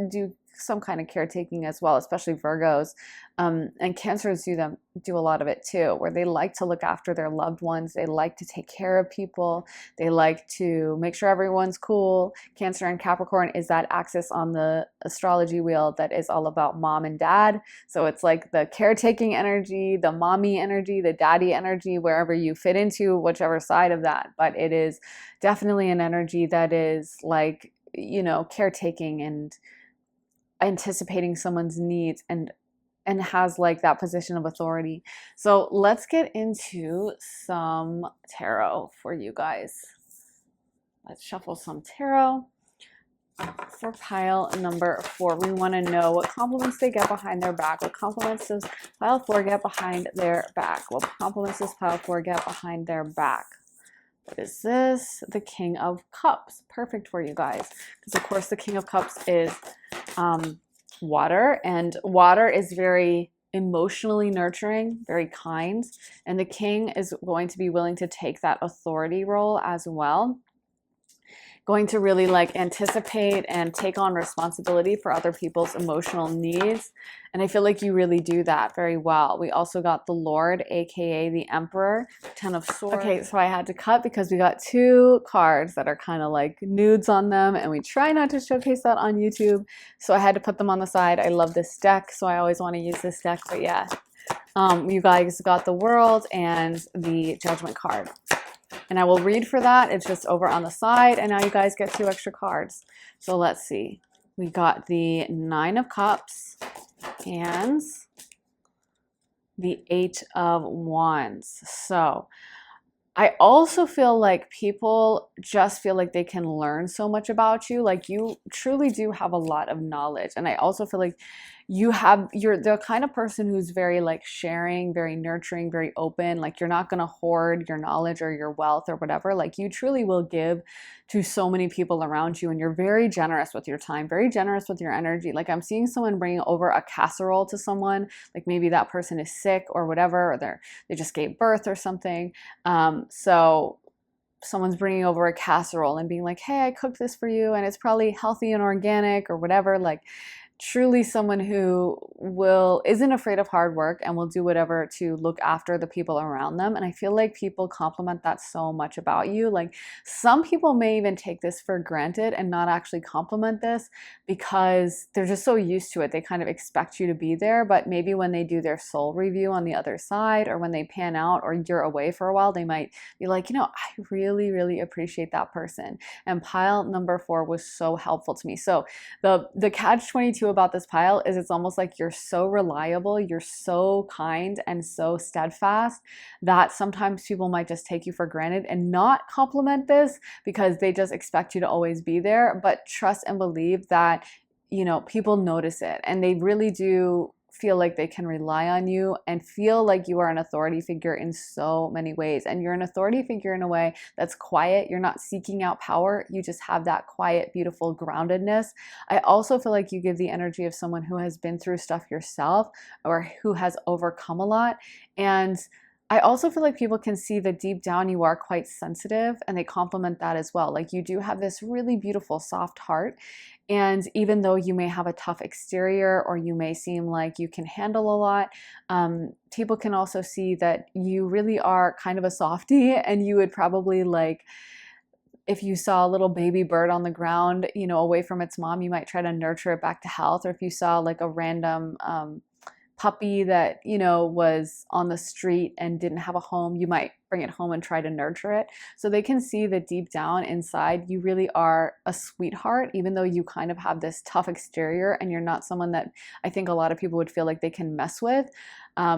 do some kind of caretaking as well, especially Virgos. And Cancers do a lot of it too, where they like to look after their loved ones. They like to take care of people. They like to make sure everyone's cool. Cancer and Capricorn is that axis on the astrology wheel that is all about mom and dad. So it's like the caretaking energy, the mommy energy, the daddy energy, wherever you fit into whichever side of that. But it is definitely an energy that is like, caretaking and anticipating someone's needs and has like that position of authority. So let's get into some tarot for you guys. Let's shuffle some tarot for pile number 4. We want to know what compliments they get behind their back. What compliments does pile 4 get behind their back? What compliments does pile 4 get behind their back? What is this? The King of Cups. Perfect for you guys, because of course the King of Cups is water, and water is very emotionally nurturing, very kind, and the king is going to be willing to take that authority role as well, going to really like anticipate and take on responsibility for other people's emotional needs. And I feel like you really do that very well. We also got the Lord, aka the Emperor, 10 of Swords. Okay, so I had to cut because we got 2 cards that are kind of like nudes on them, and we try not to showcase that on YouTube, so I had to put them on the side. I love this deck, so I always want to use this deck. But yeah, you guys got the World and the Judgment card. And I will read for that. It's just over on the side. And now you guys get 2 extra cards. So let's see. We got the 9 of Cups and the 8 of Wands. So I also feel like people just feel like they can learn so much about you. Like you truly do have a lot of knowledge. And I also feel like you're the kind of person who's very like sharing, very nurturing, very open. Like you're not going to hoard your knowledge or your wealth or whatever. Like you truly will give to so many people around you, and you're very generous with your time, very generous with your energy. Like I'm seeing someone bringing over a casserole to someone, like maybe that person is sick or whatever, or they just gave birth or something. So someone's bringing over a casserole and being like, hey, I cooked this for you and it's probably healthy and organic or whatever. Like truly someone who isn't afraid of hard work and will do whatever to look after the people around them. And I feel like people compliment that so much about you. Like some people may even take this for granted and not actually compliment this because they're just so used to it. They kind of expect you to be there, but maybe when they do their soul review on the other side, or when they pan out or you're away for a while, they might be like, I really, really appreciate that person. And pile number 4 was so helpful to me. So the catch 22 too about this pile is it's almost like you're so reliable, you're so kind and so steadfast that sometimes people might just take you for granted and not compliment this because they just expect you to always be there. But trust and believe that, people notice it and they really do feel like they can rely on you and feel like you are an authority figure in so many ways. And you're an authority figure in a way that's quiet. You're not seeking out power. You just have that quiet, beautiful groundedness. I also feel like you give the energy of someone who has been through stuff yourself or who has overcome a lot. And I also feel like people can see that deep down you are quite sensitive and they compliment that as well. Like you do have this really beautiful, soft heart. And even though you may have a tough exterior or you may seem like you can handle a lot, people can also see that you really are kind of a softie and you would probably like, if you saw a little baby bird on the ground, away from its mom, you might try to nurture it back to health. Or if you saw like a random puppy that, was on the street and didn't have a home, you might bring it home and try to nurture it. So they can see that deep down inside, you really are a sweetheart, even though you kind of have this tough exterior and you're not someone that I think a lot of people would feel like they can mess with.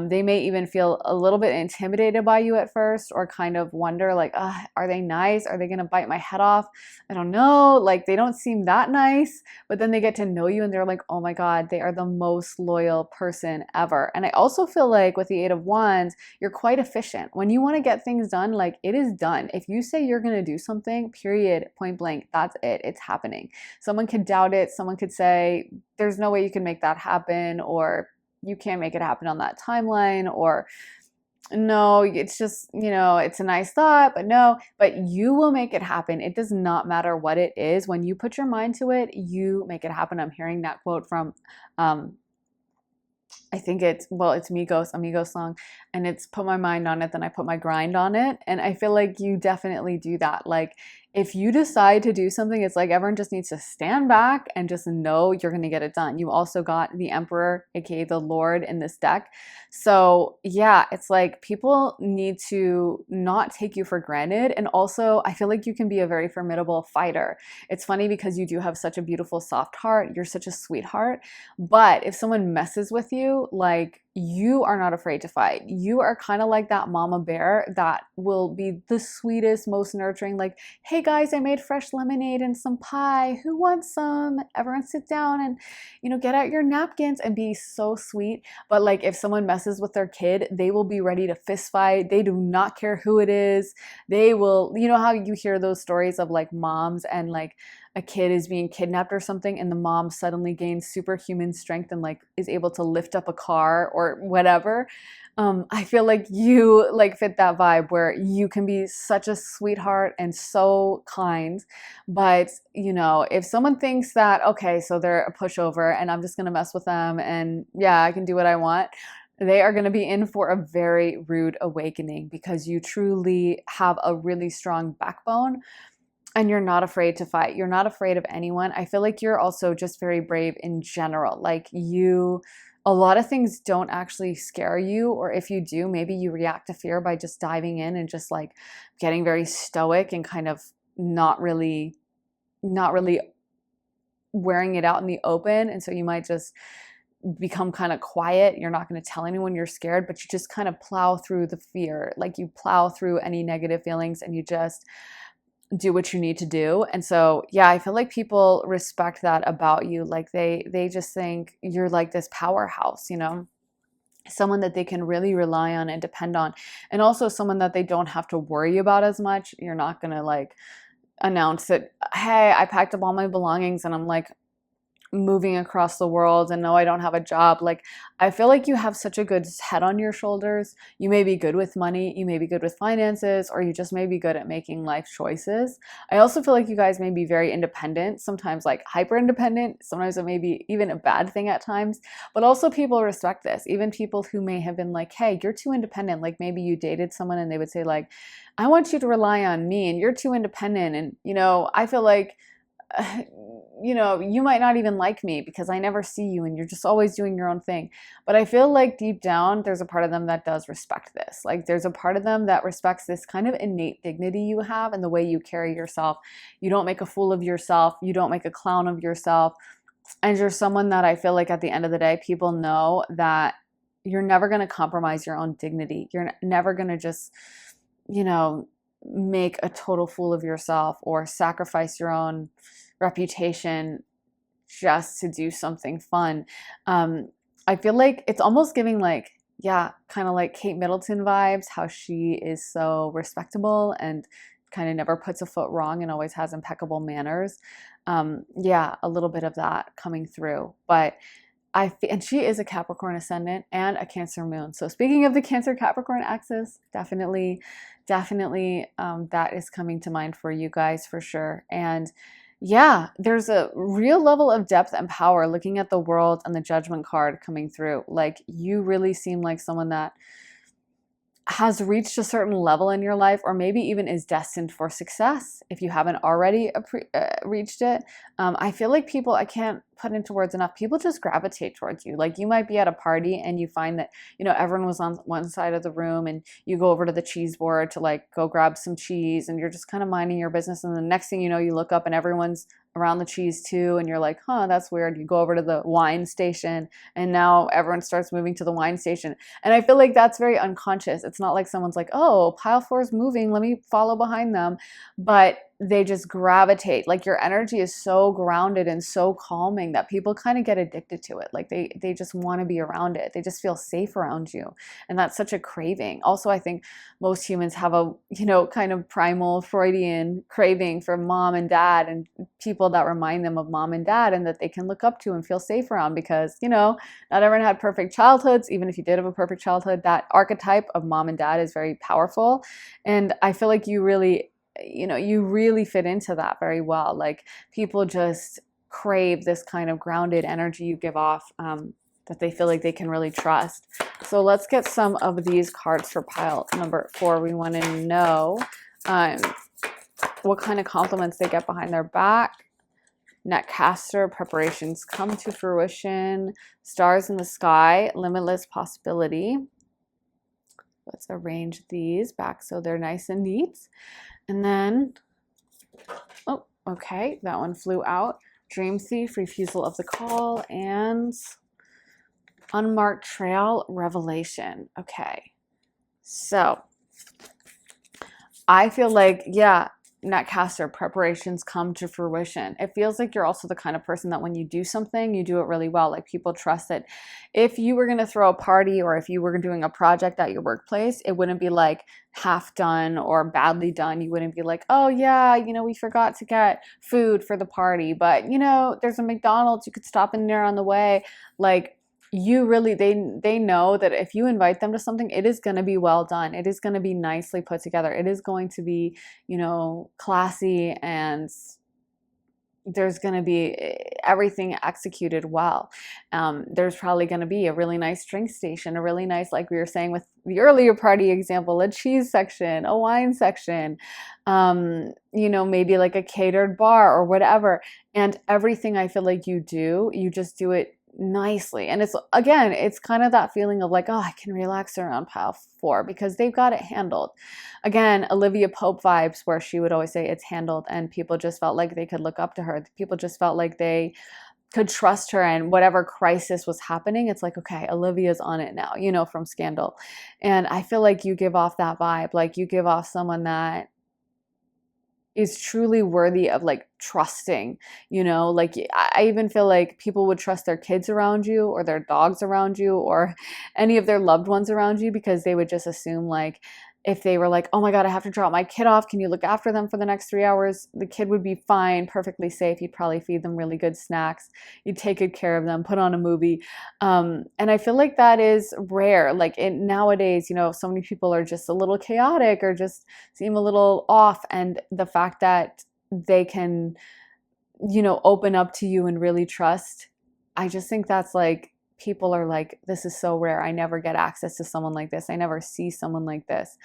They may even feel a little bit intimidated by you at first or kind of wonder like, are they nice? Are they going to bite my head off? I don't know. Like they don't seem that nice, but then they get to know you and they're like, oh my God, they are the most loyal person ever. And I also feel like with the Eight of Wands, you're quite efficient. When you want to get things done, like it is done. If you say you're going to do something, period, point blank, that's it. It's happening. Someone could doubt it. Someone could say, there's no way you can make that happen, or you can't make it happen on that timeline, or no, it's just, it's a nice thought, but no, but you will make it happen. It does not matter what it is. When you put your mind to it, you make it happen. I'm hearing that quote from, I think it's Migos, a Migos song, and it's put my mind on it, then I put my grind on it. And I feel like you definitely do that. Like if you decide to do something, it's like everyone just needs to stand back and just know you're going to get it done. You also got the Emperor, aka the Lord, in this deck. So yeah, it's like people need to not take you for granted. And also I feel like you can be a very formidable fighter. It's funny because you do have such a beautiful soft heart. You're such a sweetheart. But if someone messes with you, like you are not afraid to fight. You are kind of like that mama bear that will be the sweetest, most nurturing, like, hey guys, I made fresh lemonade and some pie. Who wants some? Everyone sit down and, get out your napkins and be so sweet. But like if someone messes with their kid, they will be ready to fist fight. They do not care who it is. They will, how you hear those stories of like moms and like a kid is being kidnapped or something and the mom suddenly gains superhuman strength and like is able to lift up a car or whatever. I feel like you like fit that vibe where you can be such a sweetheart and so kind. But, if someone thinks that, okay, so they're a pushover and I'm just going to mess with them and yeah, I can do what I want, they are going to be in for a very rude awakening because you truly have a really strong backbone. And you're not afraid to fight. You're not afraid of anyone. I feel like you're also just very brave in general. Like a lot of things don't actually scare you. Or if you do, maybe you react to fear by just diving in and just like getting very stoic and kind of not really wearing it out in the open. And so you might just become kind of quiet. You're not going to tell anyone you're scared, but you just kind of plow through the fear. Like you plow through any negative feelings and you just do what you need to do. And so, yeah, I feel like people respect that about you. Like they just think you're like this powerhouse, someone that they can really rely on and depend on. And also someone that they don't have to worry about as much. You're not going to like announce that, hey, I packed up all my belongings and I'm like moving across the world and no, I don't have a job. Like I feel like you have such a good head on your shoulders. You may be good with money, you may be good with finances, or you just may be good at making life choices. I also feel like you guys may be very independent, sometimes like hyper independent. Sometimes it may be even a bad thing at times, but also people respect this. Even people who may have been like, hey, you're too independent. Like maybe you dated someone and they would say like, I want you to rely on me and you're too independent. And, I feel like you might not even like me because I never see you and you're just always doing your own thing. But I feel like deep down, there's a part of them that does respect this. Like there's a part of them that respects this kind of innate dignity you have and the way you carry yourself. You don't make a fool of yourself. You don't make a clown of yourself. And you're someone that I feel like at the end of the day, people know that you're never going to compromise your own dignity. You're never going to just, you know, make a total fool of yourself or sacrifice your own reputation just to do something fun. I feel like it's almost giving like, yeah, kind of like Kate Middleton vibes, how she is so respectable and kind of never puts a foot wrong and always has impeccable manners. Yeah, a little bit of that coming through. But and she is a Capricorn ascendant and a Cancer moon. So speaking of the Cancer Capricorn axis, definitely that is coming to mind for you guys for sure. And yeah, there's a real level of depth and power looking at the world and the Judgment card coming through. Like you really seem like someone that has reached a certain level in your life, or maybe even is destined for success if you haven't already reached it. I feel like people, I can't put into words enough, people just gravitate towards you. Like you might be at a party and you find that, you know, everyone was on one side of the room and you go over to the cheese board to like go grab some cheese and you're just kind of minding your business. And the next thing you know, you look up and everyone's around the cheese too. And you're like, huh, that's weird. You go over to the wine station and now everyone starts moving to the wine station. And I feel like that's very unconscious. It's not like someone's like, oh, pile 4 is moving, let me follow behind them. But they just gravitate. Like your energy is so grounded and so calming that people kind of get addicted to it. Like they just want to be around it. They just feel safe around you. And that's such a craving. Also, I think most humans have a, you know, kind of primal Freudian craving for mom and dad and people that remind them of mom and dad and that they can look up to and feel safe around because, you know, not everyone had perfect childhoods. Even if you did have a perfect childhood, that archetype of mom and dad is very powerful. And I feel like you really, you know, you really fit into that very well. Like people just crave this kind of grounded energy you give off, that they feel like they can really trust. So let's get some of these cards for pile number 4. We want to know what kind of compliments they get behind their back. Netcaster, preparations come to fruition. Stars in the sky, limitless possibility. Let's arrange these back so they're nice and neat. And then, oh, okay, that one flew out. Dream Thief, refusal of the call, and unmarked trail, revelation. Okay, so I feel like, yeah, Netcaster, preparations come to fruition. It feels like you're also the kind of person that when you do something, you do it really well. Like people trust that if you were going to throw a party or if you were doing a project at your workplace, it wouldn't be like half done or badly done. You wouldn't be like, oh yeah, you know, we forgot to get food for the party, but you know, there's a McDonald's, you could stop in there on the way. Like you really, they know that if you invite them to something, it is going to be well done. It is going to be nicely put together. It is going to be, you know, classy, and there's going to be everything executed well. There's probably going to be a really nice drink station, a really nice, like we were saying with the earlier party example, a cheese section, a wine section, you know, maybe like a catered bar or whatever. And everything I feel like you do, you just do it nicely. And it's, again, it's kind of that feeling of like, oh, I can relax around pile 4 because they've got it handled. Again, Olivia Pope vibes, where she would always say it's handled, and people just felt like they could look up to her. People just felt like they could trust her, and whatever crisis was happening, it's like, okay, Olivia's on it now, you know, from Scandal. And I feel like you give off that vibe. Like you give off someone that is truly worthy of like trusting, you know. Like I even feel like people would trust their kids around you or their dogs around you or any of their loved ones around you, because they would just assume like if they were like, oh my God, I have to drop my kid off, can you look after them for the next 3 hours? The kid would be fine, perfectly safe. You'd probably feed them really good snacks. You'd take good care of them, put on a movie. And I feel like that is rare. Like nowadays, you know, so many people are just a little chaotic or just seem a little off. And the fact that they can, you know, open up to you and really trust, I just think that's like, people are like, this is so rare. I never get access to someone like this. I never see someone like this.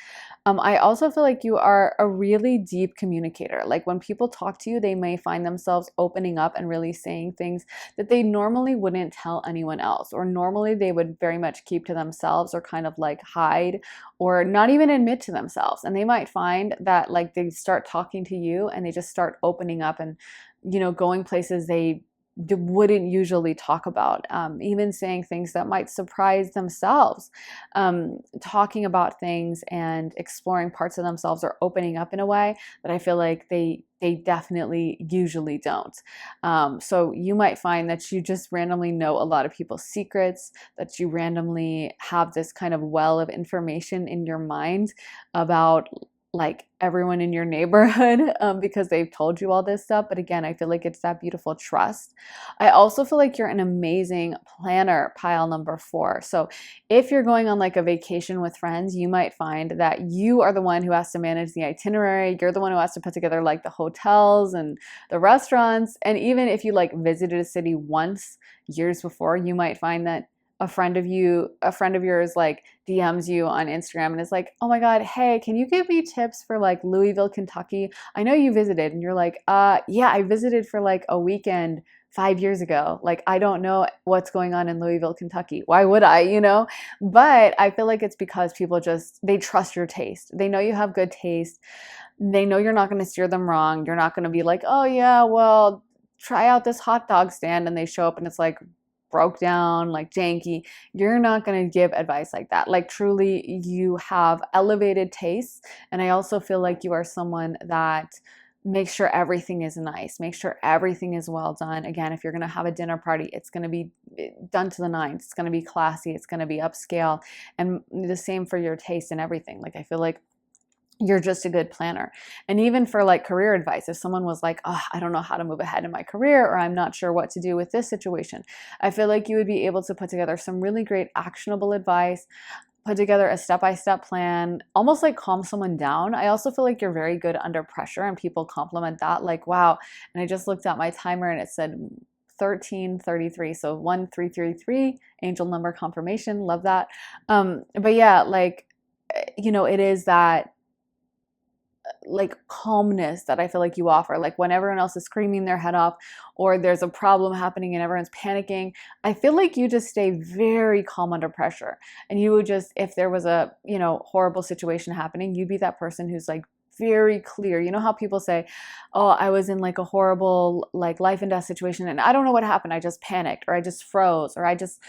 I also feel like you are a really deep communicator. Like when people talk to you, they may find themselves opening up and really saying things that they normally wouldn't tell anyone else, or normally they would very much keep to themselves or kind of like hide or not even admit to themselves. And they might find that like they start talking to you and they just start opening up and, you know, going places they wouldn't usually talk about, even saying things that might surprise themselves, talking about things and exploring parts of themselves, or opening up in a way that I feel like they definitely usually don't. So you might find that you just randomly know a lot of people's secrets, that you randomly have this kind of well of information in your mind about like everyone in your neighborhood, because they've told you all this stuff. But again, I feel like it's that beautiful trust. I also feel like you're an amazing planner, pile number 4. So if you're going on like a vacation with friends, you might find that you are the one who has to manage the itinerary. You're the one who has to put together like the hotels and the restaurants. And even if you like visited a city once years before, you might find that a friend of yours like DMs you on Instagram and is like, oh my God, hey, can you give me tips for like Louisville, Kentucky? I know you visited. And you're like, yeah, I visited for like a weekend 5 years ago. Like, I don't know what's going on in Louisville, Kentucky. Why would I, you know? But I feel like it's because people they trust your taste. They know you have good taste. They know you're not going to steer them wrong. You're not going to be like, oh yeah, well, try out this hot dog stand, and they show up and it's like broke down, like janky. You're not going to give advice like that. Like, truly, you have elevated tastes. And I also feel like you are someone that makes sure everything is nice, make sure everything is well done. Again, if you're going to have a dinner party, it's going to be done to the nines. It's going to be classy. It's going to be upscale. And the same for your taste and everything. Like, I feel like you're just a good planner. And even for like career advice, if someone was like, oh, I don't know how to move ahead in my career, or I'm not sure what to do with this situation, I feel like you would be able to put together some really great actionable advice, put together a step-by-step plan, almost like calm someone down. I also feel like you're very good under pressure, and people compliment that, like, wow. And I just looked at my timer and it said 13:33. So 1333, angel number confirmation. Love that. But yeah, like, it is that like calmness that I feel like you offer. Like, when everyone else is screaming their head off, or there's a problem happening and everyone's panicking, I feel like you just stay very calm under pressure. And you would just, if there was a, horrible situation happening, you'd be that person who's like very clear. You know how people say, oh, I was in like a horrible like life and death situation and I don't know what happened. I just panicked, or I just froze, or I just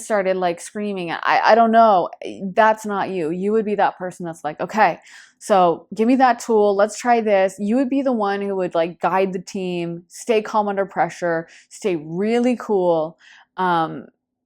started like screaming. I don't know. That's not you. You would be that person that's like, okay, so give me that tool. Let's try this. You would be the one who would like guide the team, stay calm under pressure, stay really cool.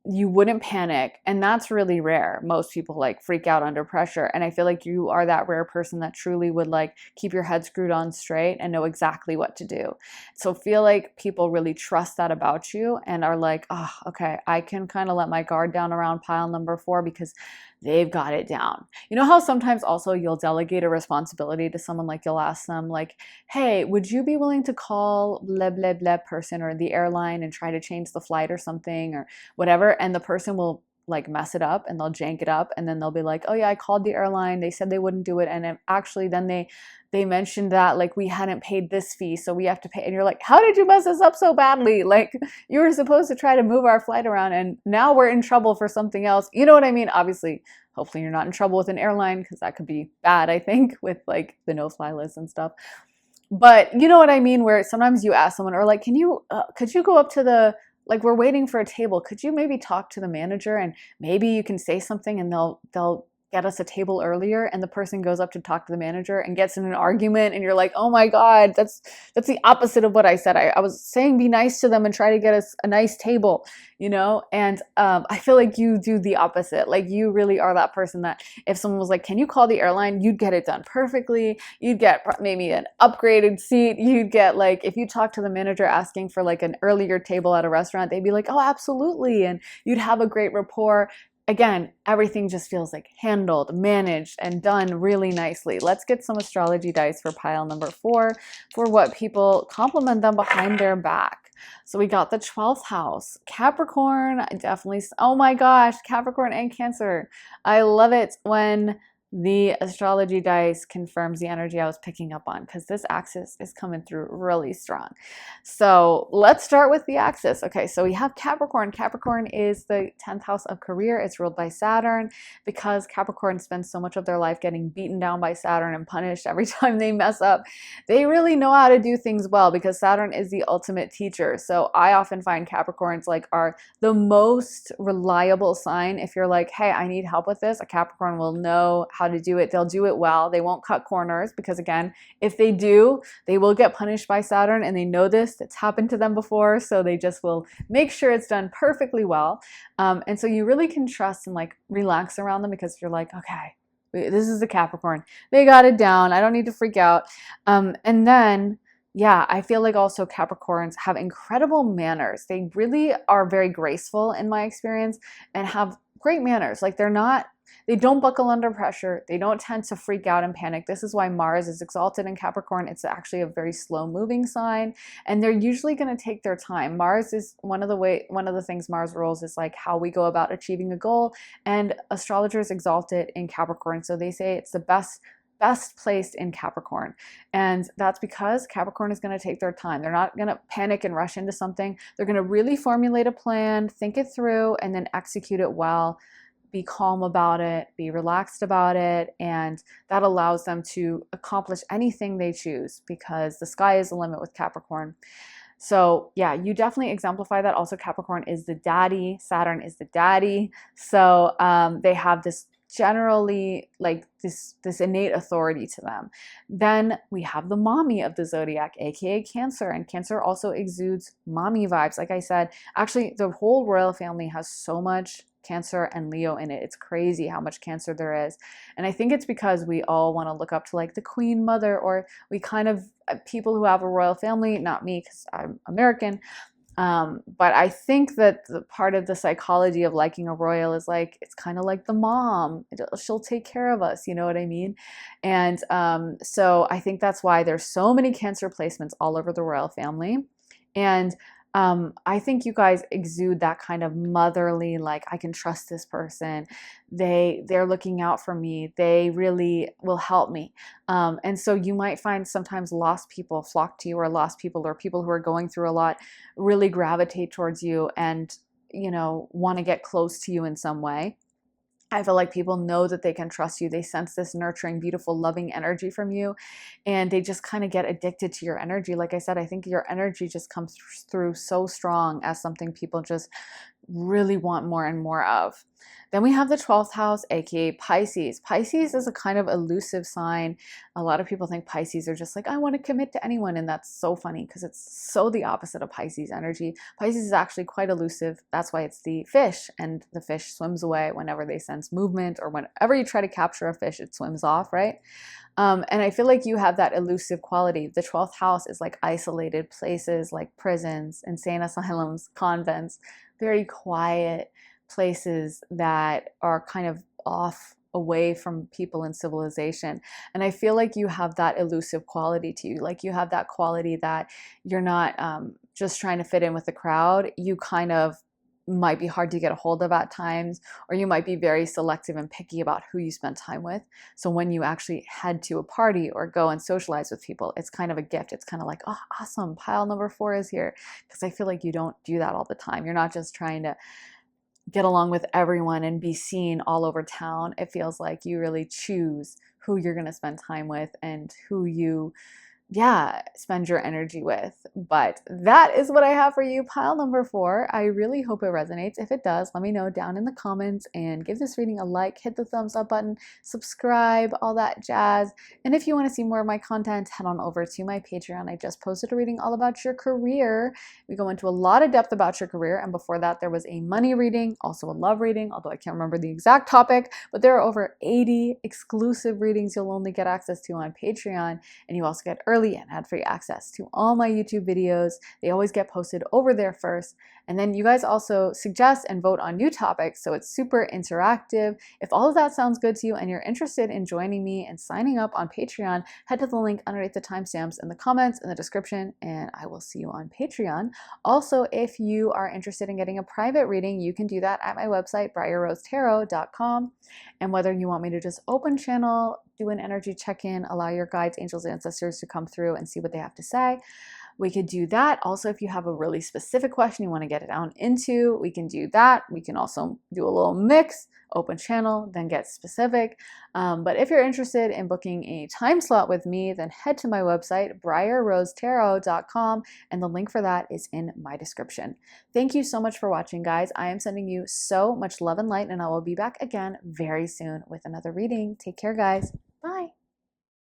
You wouldn't panic. And that's really rare. Most people like freak out under pressure. And I feel like you are that rare person that truly would like keep your head screwed on straight and know exactly what to do. So feel like people really trust that about you and are like, oh, okay, I can kind of let my guard down around pile number 4 because they've got it down. You know how sometimes also you'll delegate a responsibility to someone, like you'll ask them like, hey, would you be willing to call blah, blah, blah person or the airline and try to change the flight or something or whatever? And the person will like mess it up and they'll jank it up. And then they'll be like, oh yeah, I called the airline. They said they wouldn't do it. And actually then they mentioned that like we hadn't paid this fee, so we have to pay. And you're like, how did you mess this up so badly? Like, you were supposed to try to move our flight around and now we're in trouble for something else. You know what I mean? Obviously, hopefully you're not in trouble with an airline, because that could be bad, I think, with like the no-fly list and stuff. But you know what I mean? Where sometimes you ask someone, or like, could you go up to the, like, we're waiting for a table. Could you maybe talk to the manager and maybe you can say something and they'll get us a table earlier? And the person goes up to talk to the manager and gets in an argument, and you're like, oh my God, that's the opposite of what I said. I was saying be nice to them and try to get us a nice table, and I feel like you do the opposite. Like, you really are that person that if someone was like, can you call the airline, you'd get it done perfectly. You'd get maybe an upgraded seat. You'd get, like, if you talk to the manager asking for like an earlier table at a restaurant, they'd be like, oh, absolutely. And you'd have a great rapport. Again, everything just feels like handled, managed, and done really nicely. Let's get some astrology dice for pile number 4 for what people compliment them behind their back. So we got the 12th house. Capricorn, definitely. Oh my gosh, Capricorn and Cancer. I love it when The astrology dice confirms the energy I was picking up on because this axis is coming through really strong. So let's start with the axis. Okay, so we have Capricorn. Capricorn is the 10th house of career. It's ruled by Saturn. Because Capricorn spends so much of their life getting beaten down by Saturn and punished every time they mess up, they really know how to do things well because Saturn is the ultimate teacher. So I often find Capricorns like are the most reliable sign. If you're like, hey, I need help with this, a Capricorn will know how to do it. They'll do it well. They won't cut corners because, again, if they do, they will get punished by Saturn, and they know this. It's happened to them before, so they just will make sure it's done perfectly well. And so you really can trust and like relax around them because you're like, okay, this is a Capricorn. They got it down. I don't need to freak out. And then yeah, I feel like also Capricorns have incredible manners. They really are very graceful in my experience and have great manners. Like they don't buckle under pressure. They don't tend to freak out and panic. This is why Mars is exalted in Capricorn. It's actually a very slow moving sign, and they're usually going to take their time. Mars is one of the things Mars rules is like how we go about achieving a goal, and astrologers exalt it in Capricorn. So they say it's the best placed in Capricorn. And that's because Capricorn is going to take their time. They're not going to panic and rush into something. They're going to really formulate a plan, think it through, and then execute it well. Be calm about it, be relaxed about it, and that allows them to accomplish anything they choose because the sky is the limit with Capricorn. So yeah, you definitely exemplify that. Also, Capricorn is the daddy, Saturn is the daddy. So they have this generally like this innate authority to them. Then we have the mommy of the zodiac, aka Cancer, and Cancer also exudes mommy vibes. Like I said, actually the whole royal family has so much Cancer and Leo in it. It's crazy how much Cancer there is. And I think it's because we all want to look up to like the Queen Mother, or we kind of people who have a royal family, not me because I'm American. But I think that the part of the psychology of liking a royal is like, it's kind of like the mom. She'll take care of us, you know what I mean? And so I think that's why there's so many Cancer placements all over the royal family. And I think you guys exude that kind of motherly, like, I can trust this person. They're looking out for me. They really will help me. And so you might find sometimes lost people flock to you, or lost people or people who are going through a lot really gravitate towards you and, you know, want to get close to you in some way. I feel like people know that they can trust you. They sense this nurturing, beautiful, loving energy from you, and they just kind of get addicted to your energy. Like I said, I think your energy just comes through so strong as something people just really want more and more of. Then we have the 12th house, aka Pisces. Pisces is a kind of elusive sign. A lot of people think Pisces are just like, I want to commit to anyone. And that's so funny because it's so the opposite of Pisces energy. Pisces is actually quite elusive. That's why it's the fish. And the fish swims away whenever they sense movement, or whenever you try to capture a fish, it swims off, right? And I feel like you have that elusive quality. The 12th house is like isolated places like prisons, insane asylums, convents, very quiet places that are kind of off away from people and civilization. And I feel like you have that elusive quality to you. Like you have that quality that you're not just trying to fit in with the crowd. You kind of might be hard to get a hold of at times, or you might be very selective and picky about who you spend time with. So when you actually head to a party or go and socialize with people, it's kind of a gift. It's kind of like, oh, awesome, pile number 4 is here. Because I feel like you don't do that all the time. You're not just trying to get along with everyone and be seen all over town. It feels like you really choose who you're going to spend time with and who you spend your energy with. But that is what I have for you, pile number 4. I really hope it resonates. If it does, let me know down in the comments, and give this reading a like, hit the thumbs up button, subscribe, all that jazz. And if you want to see more of my content, head on over to my Patreon. I just posted a reading all about your career. We go into a lot of depth about your career, and before that there was a money reading, also a love reading, although I can't remember the exact topic, but there are over 80 exclusive readings you'll only get access to on Patreon, and you also get early early and ad-free access to all my YouTube videos. They always get posted over there first. And then you guys also suggest and vote on new topics, so it's super interactive. If all of that sounds good to you and you're interested in joining me and signing up on Patreon, head to the link underneath the timestamps in the comments in the description, and I will see you on Patreon. Also, if you are interested in getting a private reading, you can do that at my website, briarrosetarot.com. And whether you want me to just open channel, do an energy check-in, allow your guides, angels, and ancestors to come through and see what they have to say, we could do that. Also, if you have a really specific question you want to get it down into, we can do that. We can also do a little mix, open channel, then get specific. But if you're interested in booking a time slot with me, then head to my website, briarrosetarot.com, and the link for that is in my description. Thank you so much for watching, guys. I am sending you so much love and light, and I will be back again very soon with another reading. Take care, guys. Bye.